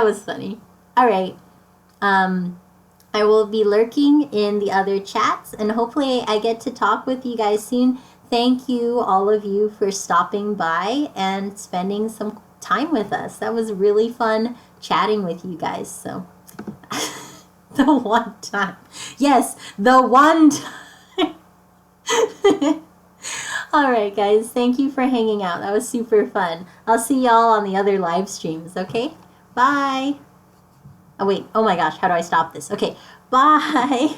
was funny. All right. I will be lurking in the other chats, and hopefully I get to talk with you guys soon. Thank you, all of you, for stopping by and spending some time with us. That was really fun chatting with you guys. So, the one time. Yes, the one time. All right, guys. Thank you for hanging out. That was super fun. I'll see y'all on the other live streams, okay? Bye. Oh, wait. Oh, my gosh. How do I stop this? Okay. Bye.